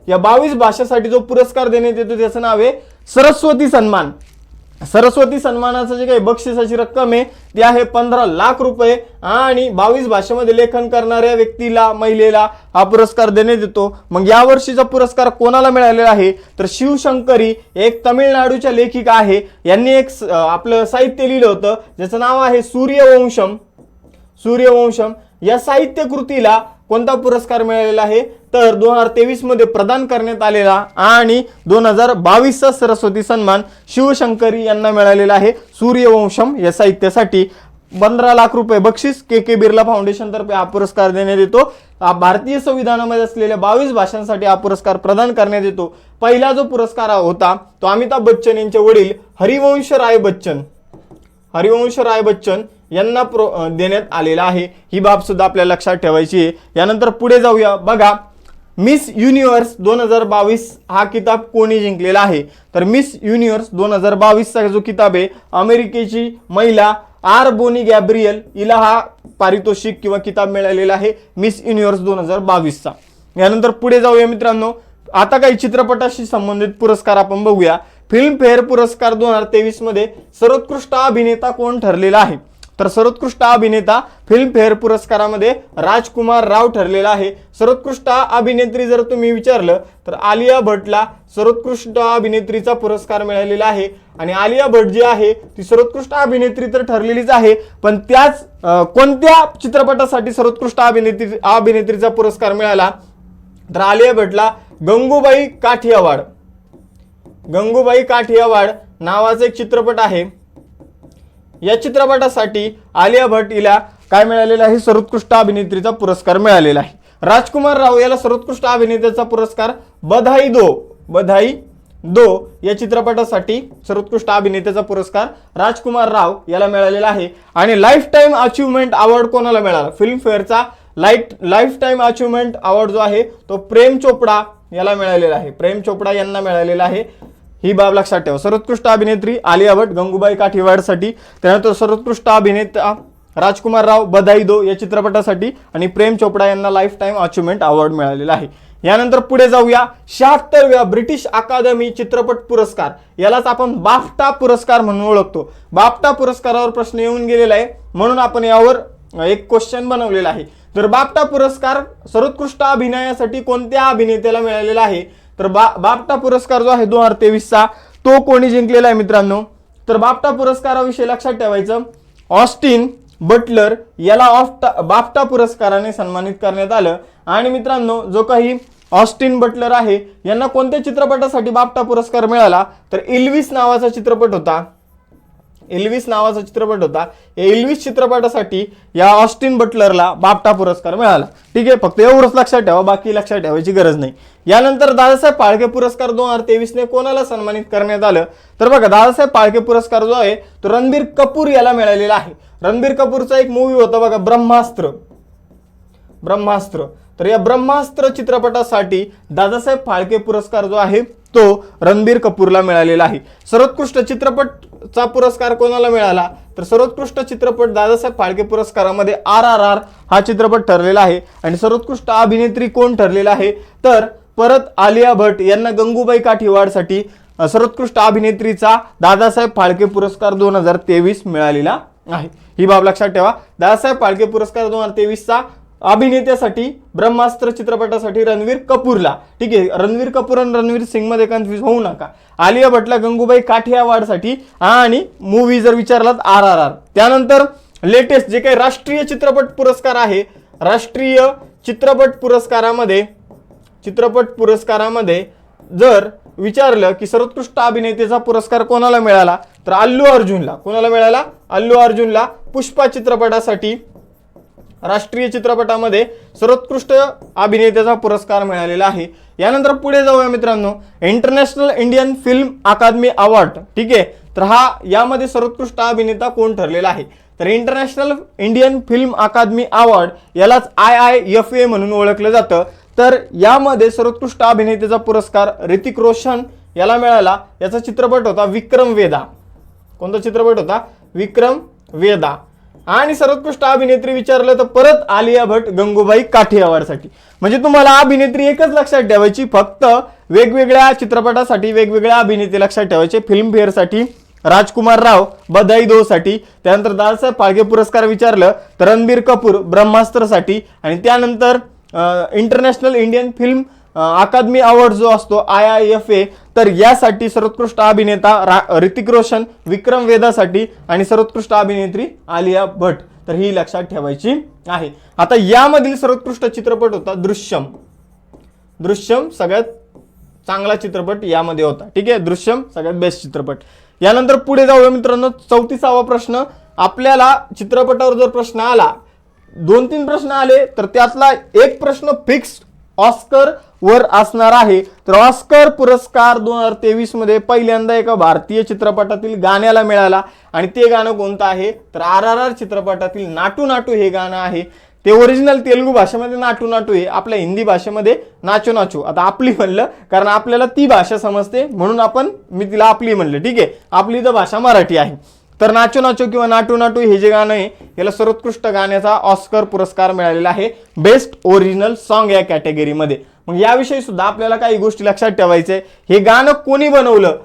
या 22 भाषासाठी जो पुरस्कार देण्यात येतो त्याचं नाव आहे सरस्वती सन्मान. सरस्वती सन्मानाचं जे काही बक्षिसाची रक्कम आहे ती आहे 15 लाख रुपये आणि 22 भाषेमध्ये लेखन करणाऱ्या व्यक्तीला, महिलेला हा पुरस्कार देण्यात येतो. मग या वर्षीचा पुरस्कार कोणाला मिळालेला आहे? तर शिवशंकरी, एक तमिळनाडूच्या लेखिका आहे. यांनी एक आपलं साहित्य लिहिलं होतं ज्याचं नाव आहे सूर्यवंशम. या साहित्य कृतीला कोणता पुरस्कार मिळालेला आहे? तर 2023 मध्ये प्रदान करण्यात आलेला आणि 2022 चा सरस्वती सन्मान शिवशंकरी यांना मिळालेला आहे. सूर्यवंशम या साहित्यासाठी 15 लाख रुपये बक्षीस के बिर्ला फाउंडेशन तर्फे हा पुरस्कार देण्यात येतो. भारतीय संविधानामध्ये असलेल्या 22 भाषांसाठी हा पुरस्कार प्रदान करण्यात येतो. पहिला जो पुरस्कार होता तो अमिताभ बच्चन यांचे वडील हरिवंश राय बच्चन यांना देण्यात आलेला आहे. ही बाब सुद्धा आपल्याला लक्षात ठेवायची आहे. यानंतर पुढे जाऊया बघा, मिस युनिव्हर्स 2022 हा किताब कोणी जिंकलेला आहे? तर मिस युनिव्हर्स 2022 चा जो किताब आहे अमेरिकेची महिला आर बोनी गॅब्रियल हिला हा पारितोषिक किंवा किताब मिळालेला आहे मिस युनिव्हर्स 2022 चा. यानंतर पुढे जाऊया मित्रांनो, आता काही चित्रपटाशी संबंधित पुरस्कार आपण बघूया. फिल्मफेअर पुरस्कार 2023 मध्ये सर्वोत्कृष्ट अभिनेता कोण ठरलेला आहे? तर सर्वोत्कृष्ट अभिनेता फिल्मफेअर पुरस्कारामध्ये राजकुमार राव ठरलेला आहे. सर्वोत्कृष्ट अभिनेत्री जर तुम्ही विचारलं तर आलिया भट्टला सर्वोत्कृष्ट अभिनेत्रीचा पुरस्कार मिळालेला आहे. आणि आलिया भट्ट जी आहे ती सर्वोत्कृष्ट अभिनेत्री तर ठरलेलीच आहे, पण त्याच कोणत्या चित्रपटासाठी सर्वोत्कृष्ट अभिनेत्रीचा पुरस्कार मिळाला? तर आलिया भट्टला गंगूबाई काठियावाड नावाचा एक चित्रपट आहे. या चित्रपटासाठी आलिया भट्ट हिला काय मिळालेला आहे? सर्वोत्कृष्ट अभिनेत्रीचा पुरस्कार मिळालेला आहे. राजकुमार राव याला सर्वोत्कृष्ट अभिनेत्याचा पुरस्कार बधाई दो या चित्रपटासाठी सर्वोत्कृष्ट अभिनेत्याचा पुरस्कार राजकुमार राव याला मिळालेला आहे. आणि लाईफ टाइम अचीवमेंट अवॉर्ड कोणाला मिळाला? फिल्म फेअरचा लाईफ टाइम अचीवमेंट अवॉर्ड जो आहे तो प्रेम चोपडा याला मिळालेला आहे. प्रेम चोपडा यांना मिळालेला आहे. ही बाब लक्षात ठेवा. सर्वोत्कृष्ट अभिनेत्री आलिया भट गंगूबाई काठीवाडसाठी, त्यानंतर सर्वोत्कृष्ट अभिनेता राजकुमार राव बधाई दो या चित्रपटासाठी आणि प्रेम चोपडा यांना लाईफ टाइम अचीवमेंट अवॉर्ड मिळालेला आहे. यानंतर पुढे जाऊया. 76व्या ब्रिटिश अकादमी चित्रपट पुरस्कार यालाच आपण बाफ्टा पुरस्कार म्हणून ओळखतो. बाफ्टा पुरस्कारावर प्रश्न येऊन गेलेला आहे म्हणून आपण यावर एक क्वेश्चन बनवलेला आहे. तर बाफ्टा पुरस्कार सर्वोत्कृष्ट अभिनयासाठी कोणत्या अभिनेत्याला मिळालेला आहे? तर बाफ्टा पुरस्कार जो आहे 2023 चा तो कोणी जिंकलेला आहे मित्रांनो? तर बाफ्टा पुरस्काराविषयी लक्षात ठेवायचं, ऑस्टिन बटलर याला बाफ्टा पुरस्काराने सन्मानित करण्यात आलं. आणि मित्रांनो जो काही ऑस्टिन बटलर आहे यांना कोणत्या चित्रपटासाठी बाफ्टा पुरस्कार मिळाला? तर इल्विस नावाचा चित्रपट होता. इल्विस चित्रपटासाठी या ऑस्टिन बटलरला बाफ्टा पुरस्कार मिळाला. ठीक आहे, फक्त एवढंच लक्षात ठेवा, बाकी लक्षात ठेवायची गरज नाही. यानंतर दादासाहेब फाळके पुरस्कार 2023 ने कोणाला सन्मानित करण्यात आलं? तर बघा, दादासाहेब फाळके पुरस्कार जो आहे तो रणबीर कपूर याला मिळालेला आहे. रणबीर कपूरचा एक मूवी होता बघा, ब्रह्मास्त्र. तर या ब्रह्मास्त्र चित्रपटासाठी दादासाहेब फाळके पुरस्कार जो आहे तो रणबीर कपूरला मिळालेला आहे. सर्वोत्कृष्ट चित्रपटचा पुरस्कार कोणाला मिळाला? तर सर्वोत्कृष्ट चित्रपट दादासाहेब फाळके पुरस्कारामध्ये RRR हा चित्रपट ठरलेला आहे. आणि सर्वोत्कृष्ट अभिनेत्री कोण ठरलेला आहे? तर परत आलिया भट यांना गंगूबाई काठीवाडसाठी सर्वोत्कृष्ट अभिनेत्रीचा दादासाहेब फाळके पुरस्कार 2023 मिळालेला आहे. ही बाब लक्षात ठेवा. दादासाहेब फाळके पुरस्कार 2023 चा अभिनेत्यासाठी ब्रह्मास्त्र चित्रपटासाठी रणवीर कपूरला. ठीक आहे, रणवीर कपूर आणि रणवीर सिंग मध्ये कन्फ्युज होऊ नका. आलिया भटला गंगूबाई काठियावाडसाठी आणि मूवी जर विचारलात RRR. त्यानंतर लेटेस्ट जे काही राष्ट्रीय चित्रपट पुरस्कार आहे, राष्ट्रीय चित्रपट पुरस्कारामध्ये जर विचारलं की सर्वोत्कृष्ट अभिनेत्याचा पुरस्कार कोणाला मिळाला? तर अल्लू अर्जुनला. कोणाला मिळाला? अल्लू अर्जुनला पुष्पा चित्रपटासाठी राष्ट्रीय चित्रपटामध्ये सर्वोत्कृष्ट अभिनेत्याचा पुरस्कार मिळालेला आहे. यानंतर पुढे जाऊया मित्रांनो, इंटरनॅशनल इंडियन फिल्म अकादमी अवॉर्ड. ठीक आहे, तर यामध्ये सर्वोत्कृष्ट अभिनेता कोण ठरलेला आहे? तर इंटरनॅशनल इंडियन फिल्म अकादमी अवॉर्ड यालाच IIFA म्हणून ओळखलं जातं. तर यामध्ये सर्वोत्कृष्ट अभिनेत्याचा पुरस्कार ऋतिक रोशन याला मिळाला. याचा चित्रपट होता विक्रम वेदा. कोणता चित्रपट होता? विक्रम वेदा. आणि सर्वोत्कृष्ट अभिनेत्री विचारलं तर परत आलिया भट गंगूबाई काठियावाडसाठी. म्हणजे तुम्हाला अभिनेत्री एकच लक्षात ठेवायची, फक्त वेगवेगळ्या चित्रपटासाठी वेगवेगळ्या अभिनेते लक्षात ठेवायचे. फिल्म फेअरसाठी राजकुमार राव बधाई दो साठी, त्यानंतर दादासाहेब फाळके पुरस्कार विचारलं तर रणबीर कपूर ब्रह्मास्त्रसाठी, आणि त्यानंतर इंटरनॅशनल इंडियन फिल्म अकादमी अवॉर्ड जो असतो IIFA, तर यासाठी सर्वोत्कृष्ट अभिनेता ऋतिक रोशन विक्रम वेदासाठी आणि सर्वोत्कृष्ट अभिनेत्री आलिया भट. तर ही लक्षात ठेवायची आहे. आता यामधील सर्वोत्कृष्ट चित्रपट होता दृश्यम. सगळ्यात चांगला चित्रपट यामध्ये होता. ठीक आहे, दृश्यम सगळ्यात बेस्ट चित्रपट. यानंतर पुढे जाऊया मित्रांनो, 34वा प्रश्न. आपल्याला चित्रपटावर जर प्रश्न आला, 2-3 प्रश्न आले तर त्यातला एक प्रश्न फिक्स ऑस्कर वर असणार आहे. तर ऑस्कर पुरस्कार 2023 मध्ये पहिल्यांदा एका भारतीय चित्रपटातील गाण्याला मिळाला, आणि ते गाणं कोणतं आहे? तर RRR चित्रपटातील नाटू नाटू हे गाणं आहे. ते ओरिजिनल तेलुगू भाषेमध्ये नाटू नाटू आहे, आपल्या हिंदी भाषेमध्ये नाचो नाचो. आता आपली म्हणलं कारण आपल्याला ती भाषा समजते म्हणून मी तिला आपली म्हणलं. ठीक आहे, आपली तर भाषा मराठी आहे. तर नाचो नाचो किंवा नाटू नाटू हे जे गाणं आहे याला सर्वोत्कृष्ट गाण्याचा ऑस्कर पुरस्कार मिळालेला आहे, बेस्ट ओरिजिनल सॉन्ग या कॅटेगरीमध्ये. मग याविषयी सुद्धा आपल्याला काही गोष्टी लक्षात ठेवायचे. हे गाणं कोणी बनवलं?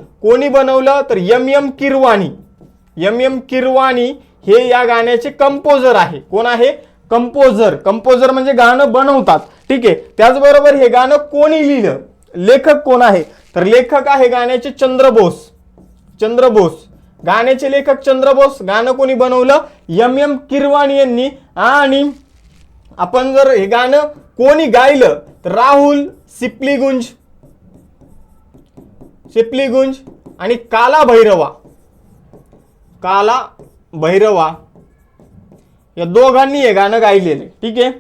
तर MM किरवाणी हे या गाण्याचे कंपोजर आहे. कोण आहे? कंपोजर म्हणजे गाणं बनवतात. ठीक आहे, त्याचबरोबर हे गाणं कोणी लिहिलं? लेखक कोण आहे? तर लेखक आहे गाण्याचे चंद्रबोस. गाण्याचे लेखक चंद्रबोस. गाणं कोणी बनवलं? MM किरवाणी यांनी. आणि आपण जर हे गाणं कोणी गायलं तर राहुल सिप्लीगुंज आणि काला भैरवा या दोघांनी हे गाणं गायलेले. ठीक आहे,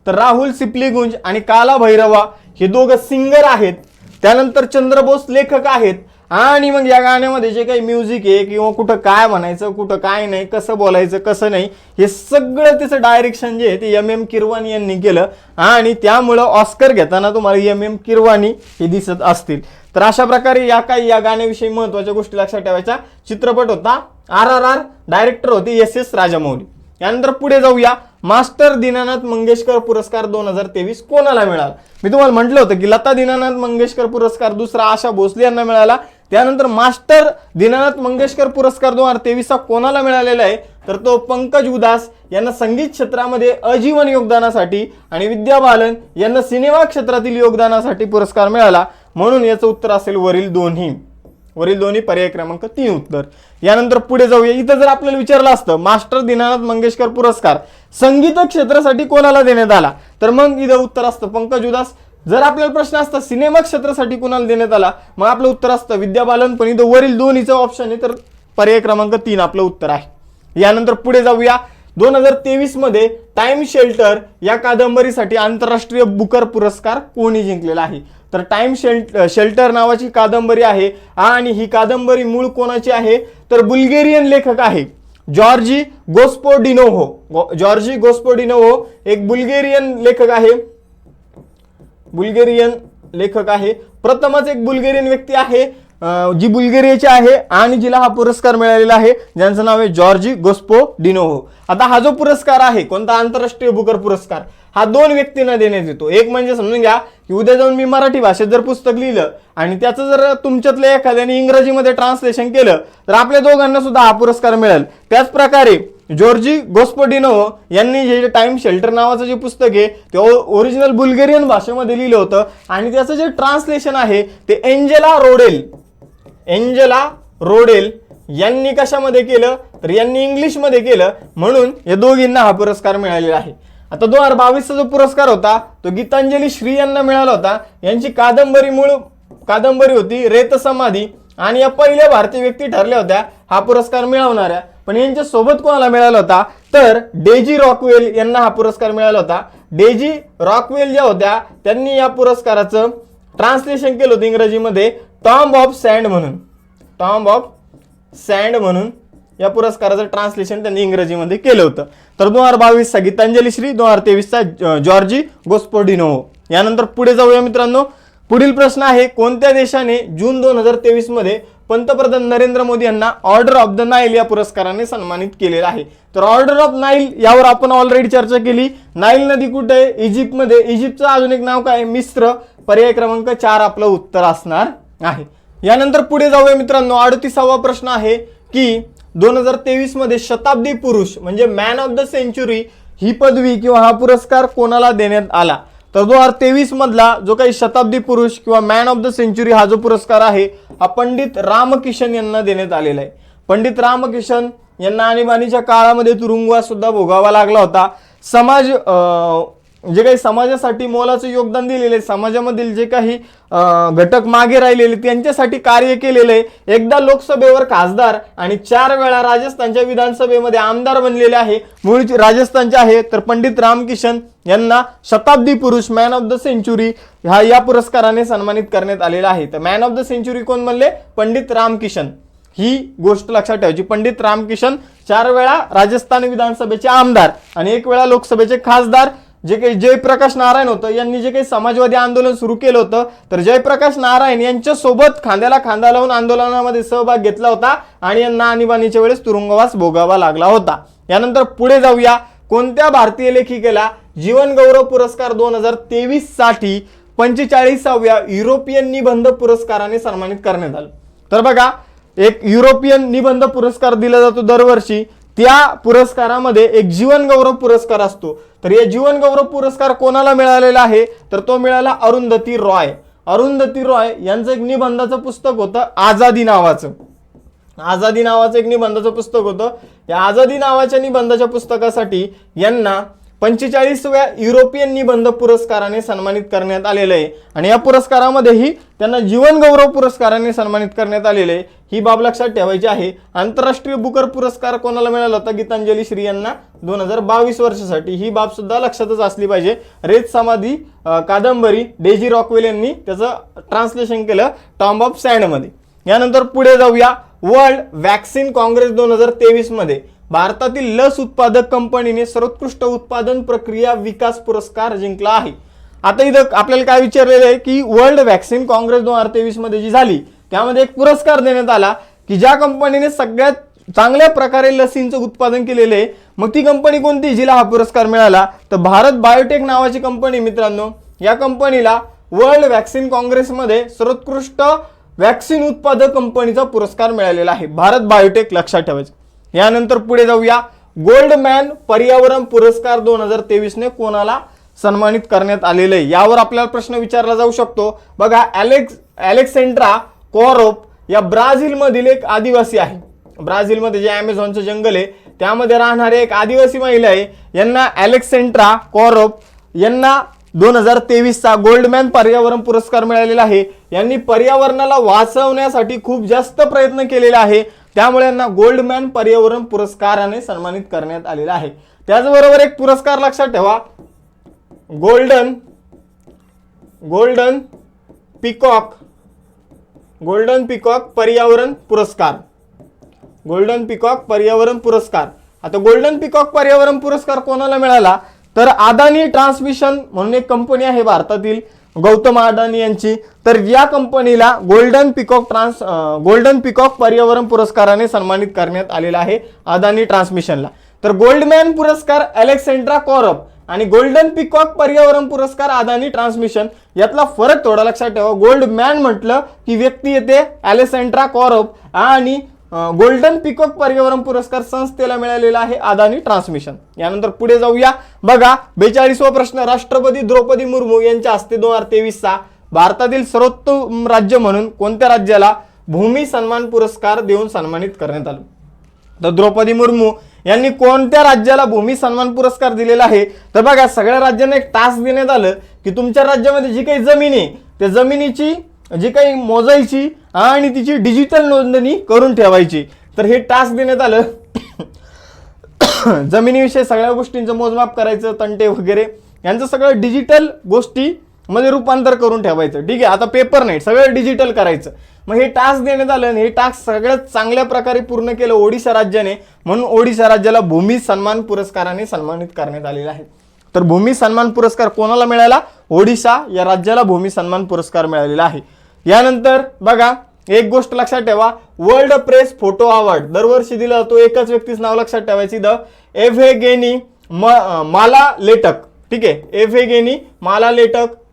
तर राहुल सिप्लीगुंज आणि काला भैरवा हे दोघं सिंगर आहेत. त्यानंतर चंद्रबोस लेखक आहेत आणि मग या गाण्यामध्ये जे काही म्युझिक आहे किंवा कुठं काय म्हणायचं कुठं काय नाही, कसं बोलायचं कसं नाही, हे सगळं त्याचं डायरेक्शन जे आहे ते MM किरवानी यांनी केलं आणि त्यामुळं ऑस्कर घेताना तुम्हाला MM किरवानी हे दिसत असतील. तर अशा प्रकारे या गाण्याविषयी महत्त्वाच्या गोष्टी लक्षात ठेवायच्या. चित्रपट होता RRR, डायरेक्टर होते SS राजामौली. यानंतर पुढे जाऊया. मास्टर दीनानाथ मंगेशकर पुरस्कार 2023 कोणाला मिळाला? मी तुम्हाला म्हटलं होतं की लता दीनानाथ मंगेशकर पुरस्कार दुसरा आशा भोसले यांना मिळाला. त्यानंतर मास्टर दीनानाथ मंगेशकर पुरस्कार 2023 हा कोणाला मिळालेला आहे? तर तो पंकज उदास यांना संगीत क्षेत्रामध्ये आजीवन योगदानासाठी आणि विद्या बालन यांना सिनेमा क्षेत्रातील योगदानासाठी पुरस्कार मिळाला. म्हणून याचं उत्तर असेल वरील दोन्ही पर्याय क्रमांक 3 उत्तर. यानंतर पुढे जाऊया. इथं जर आपल्याला विचारलं असतं मास्टर दीनानाथ मंगेशकर पुरस्कार संगीत क्षेत्रासाठी कोणाला देण्यात आला, तर मग इथं उत्तर असतं पंकज उदास. जर आपल्याला प्रश्न असता सिनेमा क्षेत्रासाठी कोणाला देण्यात आला, मग आपलं उत्तर असतं विद्या बालन. पण इथं वरील दोन्हीचं ऑप्शन आहे, तर पर्याय क्रमांक 3 आपलं उत्तर आहे. यानंतर पुढे जाऊया. 2023 मध्ये टाइम शेल्टर या कादंबरीसाठी आंतरराष्ट्रीय बुकर पुरस्कार कोणी जिंकलेला आहे? तर टाइम शेल्टर नावाची कादंबरी आहे आणि ही कादंबरी मूळ कोणाची आहे? तर बुल्गेरियन लेखक आहे जॉर्जी गोस्पोडिनोव्ह एक बुल्गेरियन लेखक आहे. प्रथमच एक बुल्गेरियन व्यक्ती आहे जी बुल्गेरियाची आहे आणि जिला हा पुरस्कार मिळालेला आहे, ज्यांचं नाव आहे जॉर्जी गोस्पोडिनोव्ह. आता हा जो पुरस्कार आहे कोणता आंतरराष्ट्रीय बुकर पुरस्कार, हा 2 व्यक्तींना देण्यात येतो. एक म्हणजे समजून घ्या की उद्या जाऊन मी मराठी भाषेत जर पुस्तक लिहिलं आणि त्याचं जर तुमच्यातल्या एखाद्याने इंग्रजीमध्ये ट्रान्सलेशन केलं तर आपल्या दोघांना सुद्धा हा पुरस्कार मिळेल. त्याच प्रकारे जॉर्जी गोस्पोडिनोव्ह यांनी जे टाइम शेल्टर नावाचं जे पुस्तक आहे ते ओरिजिनल बुल्गेरियन भाषेमध्ये लिहिलं होतं आणि त्याचं जे ट्रान्सलेशन आहे ते एंजेला रोडेल यांनी कशामध्ये केलं, तर यांनी इंग्लिशमध्ये केलं. म्हणून या दोघींना हा पुरस्कार मिळालेला आहे. आता 2022चा जो पुरस्कार होता तो गीतांजली श्री यांना मिळाला होता. यांची कादंबरी होती रेत समाधी आणि या पहिल्या भारतीय व्यक्ती ठरल्या होत्या हा पुरस्कार मिळवणाऱ्या. पण यांच्या सोबत कोणाला मिळाला होता, तर डेजी रॉकवेल यांना हा पुरस्कार मिळाला होता. डेजी रॉकवेल ज्या होत्या त्यांनी या पुरस्काराचं ट्रान्सलेशन केलं होतं इंग्रजीमध्ये टॉम्ब ऑफ सँड म्हणून या पुरस्काराचं ट्रान्सलेशन त्यांनी इंग्रजीमध्ये केलं होतं. तर 2022चा गीतांजली श्री, 2023चा जॉर्जी गोस्पोडिनोव्ह. यानंतर पुढे जाऊया मित्रांनो. पुढील प्रश्न आहे कोणत्या देशाने जून 2023 मध्ये पंतप्रधान नरेंद्र मोदी यांना ऑर्डर ऑफ द नाईल या पुरस्काराने सन्मानित केलेला आहे? तर ऑर्डर ऑफ नाईल यावर आपण ऑलरेडी चर्चा केली. नाईल नदी कुठे आहे? इजिप्तमध्ये. इजिप्तचं अजून एक नाव काय? मिस्र. पर्याय क्रमांक 4 आपलं उत्तर असणार आहे. यानंतर पुढे जाऊया मित्रांनो. 38वा प्रश्न आहे की 2023 मध्ये शताब्दी पुरुष म्हणजे मॅन ऑफ द सेंचुरी ही पदवी किंवा हा पुरस्कार कोणाला देण्यात आला? तर 2023 मधला जो काही शताब्दी पुरुष किंवा मॅन ऑफ द सेंचुरी हा जो पुरस्कार आहे हा पंडित रामकिशन यांना देण्यात आलेला आहे. पंडित रामकिशन यांना आणीबाणीच्या काळामध्ये तुरुंगवास सुद्धा भोगावा लागला होता. जे काही समाजासाठी मोलाचं योगदान दिलेले, समाजामधील जे काही घटक मागे राहिलेले त्यांच्यासाठी कार्य केलेले, एकदा लोकसभेवर खासदार आणि 4 वेळा राजस्थानच्या विधानसभेमध्ये आमदार बनलेले आहे. मूळ राजस्थानचे आहे. तर पंडित रामकिशन यांना शताब्दी पुरुष मॅन ऑफ द सेंचुरी या पुरस्काराने सन्मानित करण्यात आलेला आहे. तर मॅन ऑफ द सेंचुरी कोण बनले? पंडित रामकिशन. ही गोष्ट लक्षात ठेवायची. पंडित रामकिशन 4 वेळा राजस्थान विधानसभेचे आमदार आणि 1 वेळा लोकसभेचे खासदार. जे काही जयप्रकाश नारायण होतं यांनी जे काही समाजवादी आंदोलन सुरू केलं होतं, तर जयप्रकाश नारायण यांच्या सोबत खांद्याला खांदा लावून आंदोलनामध्ये सहभाग घेतला होता आणि यांना आणीबाणीच्या वेळेस तुरुंगवास भोगावा लागला होता. यानंतर पुढे जाऊया. कोणत्या भारतीय लेखिकेला जीवन गौरव पुरस्कार 2023 साठी 45व्या युरोपियन निबंध पुरस्काराने सन्मानित करण्यात आलं? तर बघा, एक युरोपियन निबंध पुरस्कार दिला जातो दरवर्षी. त्या पुरस्कारामध्ये एक जीवन गौरव पुरस्कार असतो. तर या जीवन गौरव पुरस्कार कोणाला मिळालेला आहे? तर तो मिळाला अरुंधती रॉय यांचं एक निबंधाचं पुस्तक होतं आझादी नावाचं एक निबंधाचं पुस्तक होतं. या आझादी नावाच्या निबंधाच्या पुस्तकासाठी यांना 45व्या युरोपियन निबंध पुरस्काराने सन्मानित करण्यात आलेलं आहे आणि या पुरस्कारामध्येही त्यांना जीवन गौरव पुरस्काराने सन्मानित करण्यात आलेले आहे. ही बाब लक्षात ठेवायची आहे. आंतरराष्ट्रीय बुकर पुरस्कार कोणाला मिळाला होता? गीतांजली श्री यांना 2022 वर्षासाठी. ही बाब सुद्धा लक्षातच असली पाहिजे. रेत समाधी कादंबरी डेजी रॉकवेल यांनी त्याचं ट्रान्सलेशन केलं टॉम्ब ऑफ सँड मध्ये. यानंतर पुढे जाऊया, वर्ल्ड वॅक्सिन काँग्रेस 2023 मध्ये भारतातील लस उत्पादक कंपनीने सर्वोत्कृष्ट उत्पादन प्रक्रिया विकास पुरस्कार जिंकला आहे. आता इथं आपल्याला काय विचारलेलं आहे की वर्ल्ड वॅक्सिन काँग्रेस 2023 मध्ये जी झाली त्यामध्ये एक पुरस्कार देण्यात आला की ज्या कंपनीने सगळ्यात चांगल्या प्रकारे लसींचं उत्पादन केलेलं आहे. मग ती कंपनी कोणती जिला हा पुरस्कार मिळाला, तर भारत बायोटेक नावाची कंपनी. मित्रांनो, या कंपनीला वर्ल्ड वॅक्सिन काँग्रेसमध्ये सर्वोत्कृष्ट वॅक्सिन उत्पादक कंपनीचा पुरस्कार मिळालेला आहे, भारत बायोटेक, लक्षात ठेवायचं. यानंतर पुढे जाऊया, गोल्डमॅन पर्यावरण पुरस्कार 2023 ने कोणाला सन्मानित करण्यात आलेलं आहे. यावर आपल्याला प्रश्न विचारला जाऊ शकतो. बघा, अलेक्सेंड्रा कोरोप या ब्राझीलमधील एक आदिवासी आहे. ब्राझीलमध्ये जे अमेझॉनचं जंगल आहे त्यामध्ये राहणारे एक आदिवासी महिला आहे. यांना अलेक्सेंड्रा कोरोप यांना 2023चा गोल्डमॅन पर्यावरण पुरस्कार मिळालेला आहे. यांनी पर्यावरणाला वाचवण्यासाठी खूप जास्त प्रयत्न केलेला आहे, त्यामुळे यांना गोल्डमॅन पर्यावरण पुरस्काराने सन्मानित करण्यात आलेला आहे. त्याचबरोबर एक पुरस्कार लक्षात ठेवा, गोल्डन पिकॉक पर्यावरण पुरस्कार. गोल्डन पिकॉक पर्यावरण पुरस्कार. आता गोल्डन पिकॉक पर्यावरण पुरस्कार कोणाला मिळाला, तर अदानी ट्रान्समिशन म्हणून एक कंपनी आहे भारतातील, गौतम अदानी यांची. तर या कंपनीला गोल्डन पिकॉक पर्यावरण पुरस्काराने सन्मानित करण्यात आलेला आहे, अदानी ट्रान्समिशनला. तर गोल्डमॅन पुरस्कार अलेक्सेंड्रा कोरोप आणि गोल्डन पिकॉक पर्यावरण पुरस्कार अदानी ट्रान्समिशन, यातला फरक थोडा लक्षात ठेवा. गोल्डमॅन म्हटलं की व्यक्ती येते अलेक्सेंड्रा कोरोप, आणि गोल्डन पिकॉक पर्यावरण पुरस्कार संस्थेला मिळालेला आहे, अदानी ट्रान्समिशन. यानंतर पुढे जाऊया. बघा, 42वा प्रश्न, राष्ट्रपती द्रौपदी मुर्मू यांच्या हस्ते 2023चा भारतातील सर्वोत्तम राज्य म्हणून कोणत्या राज्याला भूमी सन्मान पुरस्कार देऊन सन्मानित करण्यात आलं. तर द्रौपदी मुर्मू यांनी कोणत्या राज्याला भूमी सन्मान पुरस्कार दिलेला आहे, तर बघा, सगळ्या राज्यांना एक टास्क देण्यात आलं की तुमच्या राज्यामध्ये जी काही जमीन आहे त्या जमिनीची जी काही मोजायची आणि तिची डिजिटल नोंदणी करून ठेवायची. तर हे टास्क देण्यात आलं. जमिनीविषयी सगळ्या गोष्टींचं मोजमाप करायचं, तंटे वगैरे यांचं सगळं डिजिटल गोष्टी मध्ये रूपांतर करून ठेवायचं. ठीक आहे, आता पेपर नाही, सगळं डिजिटल करायचं. मग हे टास्क देण्यात आलं आणि हे टास्क सगळ्यात चांगल्या प्रकारे पूर्ण केलं ओडिशा राज्याने, म्हणून ओडिशा राज्याला भूमी सन्मान पुरस्काराने सन्मानित करण्यात आलेला आहे. तर भूमी सन्मान पुरस्कार कोणाला मिळाला, ओडिशा या राज्याला भूमी सन्मान पुरस्कार मिळालेला आहे. यानंतर बघा, एक गोष्ट लक्षात ठेवा, वर्ल्ड प्रेस फोटो अवॉर्ड दरवर्षी दिला जातो. एकच व्यक्तीचं नाव लक्षात ठेवायची, द एव्हेगेनी मालालेटक. ठीक आहे, एव्हेगेनी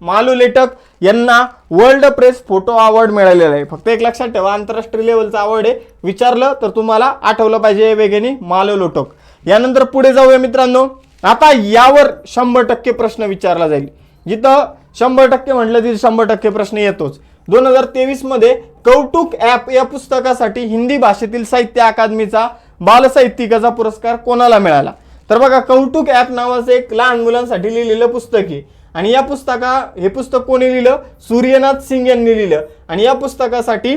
मालुलेटक यांना वर्ल्ड प्रेस फोटो अवॉर्ड मिळालेला आहे. फक्त एक लक्षात ठेवा, आंतरराष्ट्रीय लेवलचा अवॉर्ड आहे. विचारलं तर तुम्हाला आठवलं पाहिजे, एव्हेगेनी मालुलेटक. यानंतर पुढे जाऊया मित्रांनो. आता यावर 100% प्रश्न विचारला जाईल. जिथं 100% म्हटलं तिथे 100% प्रश्न येतोच. 2023 मध्ये कौतुक ॲप या पुस्तकासाठी हिंदी भाषेतील साहित्य अकादमीचा बालसाहित्यिकाचा पुरस्कार कोणाला मिळाला. तर बघा, कौतुक ॲप नावाचं एक लहान मुलांसाठी लिहिलेलं पुस्तक आहे, आणि या हे पुस्तक कोणी लिहिलं, सूर्यनाथ सिंग यांनी लिहिलं. आणि या पुस्तकासाठी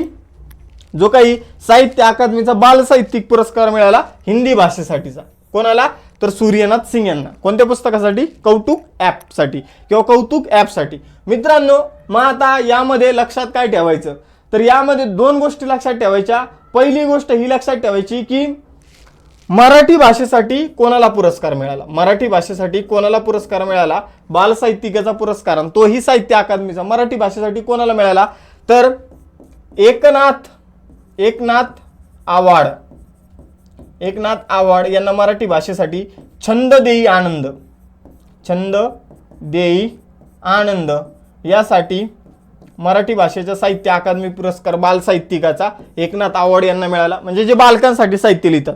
जो काही साहित्य अकादमीचा बालसाहित्यिक पुरस्कार मिळाला हिंदी भाषेसाठीचा, कोणाला, तर सूर्यनाथ सिंग यांना. कोणत्या पुस्तकासाठी, कौतुक ॲपसाठी किंवा कौतुक ॲपसाठी. मित्रांनो, मग आता यामध्ये लक्षात काय ठेवायचं, तर यामध्ये 2 गोष्टी लक्षात ठेवायच्या. पहिली गोष्ट ही लक्षात ठेवायची की मराठी भाषेसाठी कोणाला पुरस्कार मिळाला, मराठी भाषेसाठी कोणाला पुरस्कार मिळाला, बालसाहित्यिकाचा पुरस्कार, आणि तोही साहित्य अकादमीचा. मराठी भाषेसाठी कोणाला मिळाला, तर एकनाथ आवाड यांना मराठी भाषेसाठी छंद देई आनंद यासाठी मराठी भाषेचा साहित्य अकादमी पुरस्कार बालसाहित्यिकाचा एकनाथ आवाड यांना मिळाला, म्हणजे जे बालकांसाठी साहित्य लिहितात.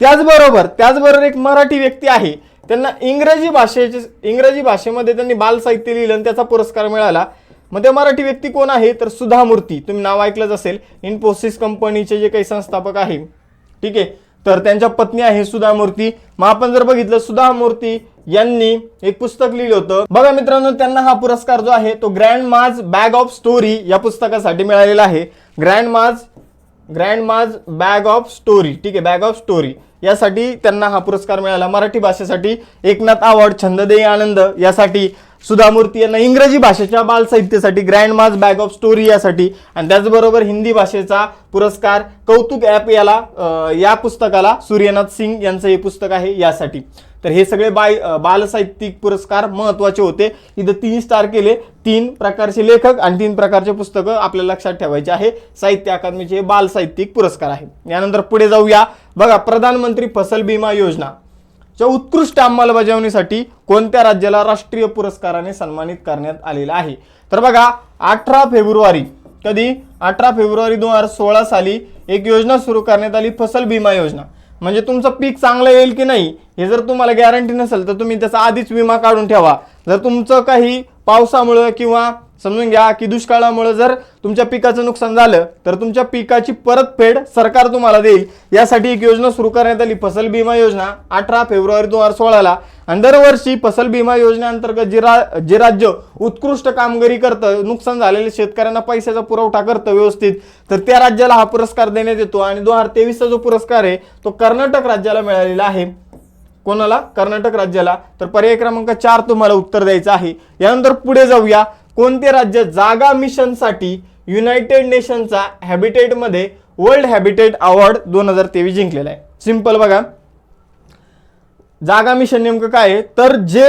त्याचबरोबर एक मराठी व्यक्ती आहे, त्यांना इंग्रजी भाषेमध्ये त्यांनी बालसाहित्य लिहिलं आणि त्याचा पुरस्कार मिळाला. मग ते मराठी व्यक्ती कोण आहे, तर सुधा मूर्ती. तुम्ही नाव ऐकलंच असेल, इन्फोसिस कंपनीचे जे काही संस्थापक आहे. ठीक आहे, तर त्यांच्या पत्नी आहे सुधा मूर्ती. मग आपण जर बघितलं, सुधा मूर्ती यांनी एक पुस्तक लिहिलं होतं. बघा मित्रांनो, त्यांना हा पुरस्कार जो आहे तो ग्रँड माज बॅग ऑफ स्टोरी या पुस्तकासाठी मिळालेला आहे. ग्रँड माज बॅग ऑफ स्टोरी. ठीक आहे, बॅग ऑफ स्टोरी यासाठी त्यांना हा पुरस्कार मिळाला. मराठी भाषेसाठी एकनाथ आवाड छंद देई आनंद यासाठी सुधा मूर्ती यांना इंग्रजी भाषेच्या बाल साहित्यासाठी grand mass bag of story यासाठी, आणि त्याचबरोबर हिंदी भाषेचा पुरस्कार कौतुक ॲप या पुस्तकाला सूर्यनाथ सिंग यांचं हे पुस्तक आहे यासाठी. तर हे सगळे बाल साहित्यिक पुरस्कार महत्त्वाचे होते. इथं 3 स्टार केले. 3 प्रकारचे लेखक आणि 3 प्रकारचे पुस्तकं आपल्याला लक्षात ठेवायचे आहे. साहित्य अकादमीचे हे बाल साहित्यिक पुरस्कार आहे. यानंतर पुढे जाऊया. बघा, प्रधानमंत्री फसल बीमा योजना च्या उत्कृष्ट अंमलबजावणीसाठी कोणत्या राज्याला राष्ट्रीय पुरस्काराने सन्मानित करण्यात आलेला आहे? तर बघा, 18 फेब्रुवारी कधी 18 फेब्रुवारी 2016 साली एक योजना सुरू करण्यात आली, फसल बीमा योजना. म्हणजे तुमचं पीक चांगलं येईल की नाही हे जर तुम्हाला गॅरंटी नसेल तर तुम्ही त्याचा आधीच विमा काढून ठेवा. जर तुमचं काही पावसामुळे किंवा समजून घ्या की दुष्काळामुळे जर तुमच्या पिकाचं नुकसान झालं तर तुमच्या पिकाची परतफेड सरकार तुम्हाला देईल. यासाठी एक योजना सुरू करण्यात आली, फसल बीमा योजना, 18 फेब्रुवारी 2016ला. आणि दरवर्षी फसल बीमा योजनेअंतर्गत जे राज्य उत्कृष्ट कामगिरी करतं, नुकसान झालेल्या शेतकऱ्यांना पैशाचा पुरवठा करतं व्यवस्थित, तर त्या राज्याला हा पुरस्कार देण्यात येतो. आणि 2023चा जो पुरस्कार आहे तो कर्नाटक राज्याला मिळालेला आहे. कोणाला? कर्नाटक राज्याला. तर पर्याय क्रमांक 4 तुम्हाला उत्तर द्यायचं आहे. यानंतर पुढे जाऊया. कोणते राज्य जागा मिशनसाठी युनायटेड नेशनचा हॅबिटेटमध्ये वर्ल्ड हॅबिटेट अवॉर्ड 2023 जिंकलेला आहे? सिंपल बघा, जागा मिशन नेमकं काय आहे? तर जे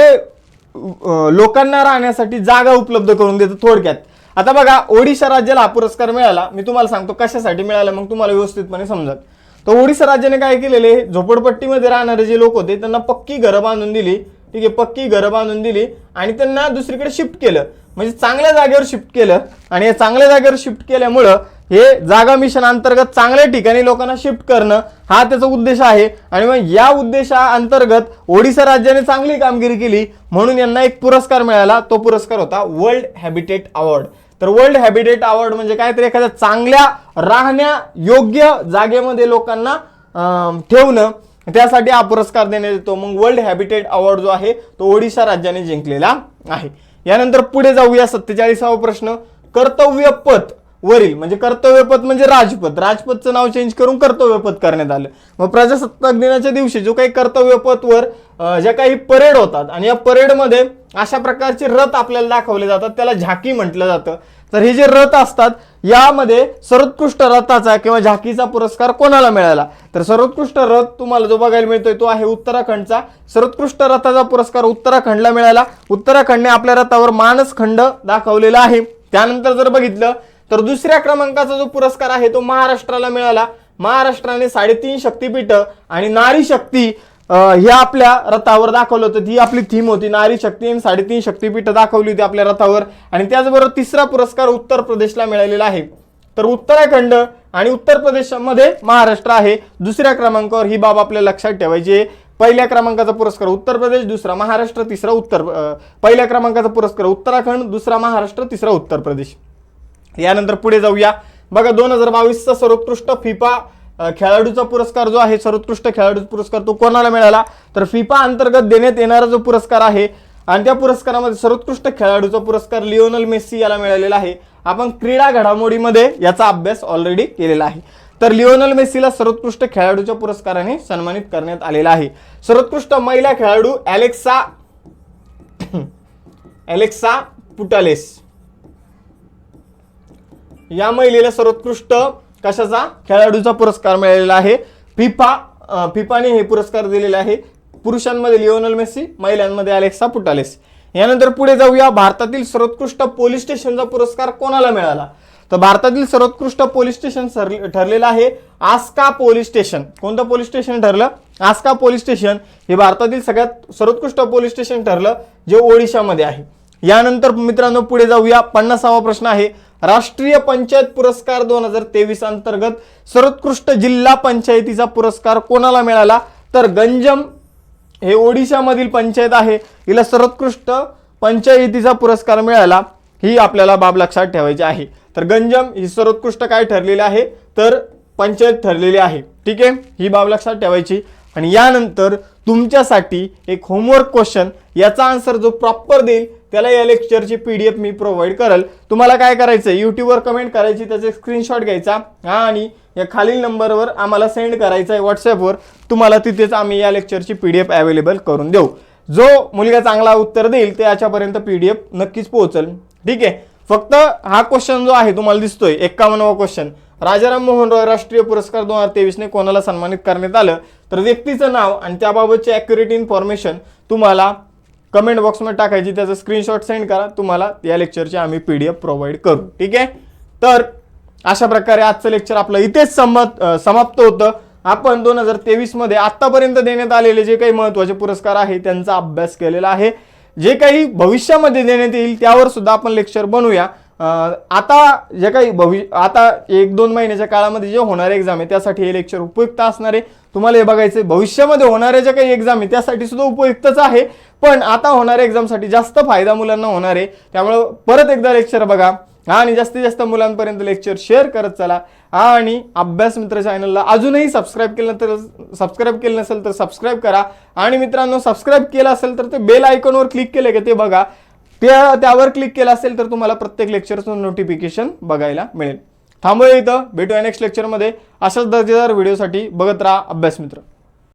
लोकांना राहण्यासाठी जागा उपलब्ध करून देतं थोडक्यात. आता बघा, ओडिशा राज्याला हा पुरस्कार मिळाला. मी तुम्हाला सांगतो कशासाठी मिळाला, मग तुम्हाला व्यवस्थितपणे समजत. तर ओडिशा राज्याने काय केलेले, झोपडपट्टीमध्ये राहणारे जे लोक होते त्यांना पक्की घरं बांधून दिली. ठीक आहे, पक्की घरं बांधून दिली आणि त्यांना दुसरीकडे शिफ्ट केलं. म्हणजे चांगल्या जागेवर शिफ्ट केलं. आणि या चांगल्या जागेवर शिफ्ट केल्यामुळं हे जागा मिशन अंतर्गत चांगल्या ठिकाणी लोकांना शिफ्ट करणं हा त्याचा उद्देश आहे. आणि मग या उद्देशाअंतर्गत ओडिशा राज्याने चांगली कामगिरी केली म्हणून यांना एक पुरस्कार मिळाला. तो पुरस्कार होता वर्ल्ड हॅबिटेट अवॉर्ड. तर वर्ल्ड हॅबिटेट अवॉर्ड म्हणजे काय, तर एखाद्या चांगल्या राहण्या योग्य जागेमध्ये लोकांना ठेवणं, त्यासाठी हा पुरस्कार देण्यात येतो. मग वर्ल्ड हॅबिटेट अवॉर्ड जो आहे तो ओडिशा राज्याने जिंकलेला आहे. यानंतर पुढे जाऊया. 47वा प्रश्न. कर्तव्यपथ वरील, म्हणजे कर्तव्यपथ म्हणजे राजपथ, राजपथचं नाव चेंज करून कर्तव्यपथ करण्यात आलं. मग प्रजासत्ताक दिनाच्या दिवशी जो काही कर्तव्यपथवर ज्या काही परेड होतात आणि या परेडमध्ये अशा प्रकारचे रथ आपल्याला दाखवले जातात, त्याला झाकी म्हटलं जातं. तर हे जे रथ असतात यामध्ये सर्वोत्कृष्ट रथाचा किंवा झाकीचा पुरस्कार कोणाला मिळाला? तर सर्वोत्कृष्ट रथ तुम्हाला जो बघायला मिळतोय तो आहे उत्तराखंडचा. सर्वोत्कृष्ट रथाचा पुरस्कार उत्तराखंडला मिळाला. उत्तराखंडने आपल्या रथावर मानसखंड दाखवलेला आहे. त्यानंतर जर बघितलं तर दुसऱ्या क्रमांकाचा जो पुरस्कार आहे तो महाराष्ट्राला मिळाला. महाराष्ट्राने 3.5 शक्तीपीठ आणि नारी शक्ती हे आपल्या रथावर दाखवलं होतं. ही आपली थीम होती, नारी शक्ती आणि 3.5 शक्तीपीठ दाखवली होती आपल्या रथावर. आणि त्याचबरोबर तिसरा पुरस्कार उत्तर प्रदेशला मिळालेला आहे. तर उत्तराखंड आणि उत्तर प्रदेशमध्ये महाराष्ट्र आहे दुसऱ्या क्रमांकावर. ही बाब आपल्याला लक्षात ठेवायची. पहिल्या क्रमांकाचा पुरस्कार उत्तर प्रदेश, दुसरा महाराष्ट्र, तिसरा पहिल्या क्रमांकाचा पुरस्कार उत्तराखंड, दुसरा महाराष्ट्र, तिसरा उत्तर प्रदेश. यानंतर पुढे जाऊया. बघा, 2022चा सर्वोत्कृष्ट फिफा खेळाडूचा पुरस्कार जो आहे, सर्वोत्कृष्ट खेळाडूचा पुरस्कार तो कोणाला मिळाला? तर फिफा अंतर्गत देण्यात येणारा जो पुरस्कार आहे आणि त्या पुरस्कारामध्ये सर्वोत्कृष्ट खेळाडूचा पुरस्कार लिओनल मेस्सी याला मिळालेला आहे. आपण क्रीडा घडामोडीमध्ये याचा अभ्यास ऑलरेडी केलेला आहे. तर लिओनल मेस्सीला सर्वोत्कृष्ट खेळाडूच्या पुरस्काराने सन्मानित करण्यात आलेला आहे. सर्वोत्कृष्ट महिला खेळाडू एलेक्सा पुटालेस या महिलेला सर्वोत्कृष्ट कशाचा खेळाडूचा पुरस्कार मिळालेला आहे. फिफाने हे पुरस्कार दिलेले आहे. पुरुषांमध्ये लिओनल मेस्सी, महिलांमध्ये अलेक्सा पुटालेस. यानंतर पुढे जाऊया. भारतातील सर्वोत्कृष्ट पोलीस स्टेशनचा पुरस्कार कोणाला मिळाला? तर भारतातील सर्वोत्कृष्ट पोलीस स्टेशन ठरलेलं आहे आस्का पोलीस स्टेशन. कोणतं पोलीस स्टेशन ठरलं? आस्का पोलीस स्टेशन हे भारतातील सगळ्यात सर्वोत्कृष्ट पोलीस स्टेशन ठरलं, जे ओडिशामध्ये आहे. यानंतर मित्रांनो पुढे जाऊया. 50वा प्रश्न आहे. राष्ट्रीय पंचायत पुरस्कार 2023 अंतर्गत सर्वोत्कृष्ट जिल्हा पंचायतीचा पुरस्कार कोणाला मिळाला? तर गंजम हे ओडिशामधील पंचायत आहे, हिला सर्वोत्कृष्ट पंचायतीचा पुरस्कार मिळाला. ही आपल्याला बाब लक्षात ठेवायची आहे. तर गंजम ही सर्वोत्कृष्ट काय ठरलेली आहे? तर पंचायत ठरलेली आहे. ठीक आहे, ही बाब लक्षात ठेवायची. आणि यानंतर तुमच्यासाठी एक होमवर्क क्वेश्चन, याचा आन्सर जो प्रॉपर देईल त्याला या लेक्चरची PDF मी प्रोव्हाइड करेल. तुम्हाला काय करायचं, यूट्यूबवर कमेंट करायची, त्याचे स्क्रीनशॉट घ्यायचा आणि या खालील नंबरवर आम्हाला सेंड करायचा आहे व्हॉट्सअपवर. तुम्हाला तिथेच आम्ही या लेक्चरची PDF अवेलेबल करून देऊ. जो मुलगा चांगला उत्तर देईल त्याच्यापर्यंत PDF नक्कीच पोहोचल. ठीक आहे. फक्त हा क्वेश्चन जो आहे तुम्हाला दिसतोय 51वा क्वेश्चन, राजाराम मोहन रॉय राष्ट्रीय पुरस्कार 2023 ने कोणाला सन्मानित करण्यात आलं, तर व्यक्तीचं नाव आणि त्याबाबतची ॲक्युरेट इन्फॉर्मेशन तुम्हाला कमेंट बॉक्समध्ये टाकायची, त्याचा स्क्रीनशॉट सेंड करा, तुम्हाला या लेक्चरची आम्ही PDF प्रोव्हाइड करू. ठीक आहे. तर अशा प्रकारे आजचं लेक्चर आपलं इथेच समाप्त होतं. आपण 2023 मध्ये आतापर्यंत देण्यात आलेले जे काही महत्त्वाचे पुरस्कार आहे त्यांचा अभ्यास केलेला आहे. जे काही भविष्यामध्ये देण्यात येईल त्यावर सुद्धा आपण लेक्चर बनवूया. आता जे काही आता 1-2 महिन्याच्या काळामध्ये जे होणारे एक्झाम आहे त्यासाठी हे लेक्चर उपयुक्त असणार आहे. तुम्हाला हे बघायचे भविष्यामध्ये होणाऱ्या ज्या काही एक्झाम आहे त्यासाठी सुद्धा उपयुक्तच आहे, पण आता होणाऱ्या एक्झामसाठी जास्त फायदा मुलांना होणार आहे. त्यामुळे परत एकदा लेक्चर बघा आणि जास्तीत जास्त मुलांपर्यंत लेक्चर शेअर करत चला. आणि अभ्यास मित्र चॅनलला अजूनही सबस्क्राईब केलं नसेल तर सबस्क्राईब करा. आणि मित्रांनो, सबस्क्राईब केलं असेल तर ते बेल आयकॉनवर क्लिक केलं की ते बघा, त्यावर क्लिक केलं असेल तर तुम्हाला प्रत्येक लेक्चरचं नोटिफिकेशन बघायला मिळेल. थांबूया इथं, भेटूया नेक्स्ट लेक्चरमध्ये. अशाच दर्जेदार व्हिडिओसाठी बघत राहा अभ्यास मित्र.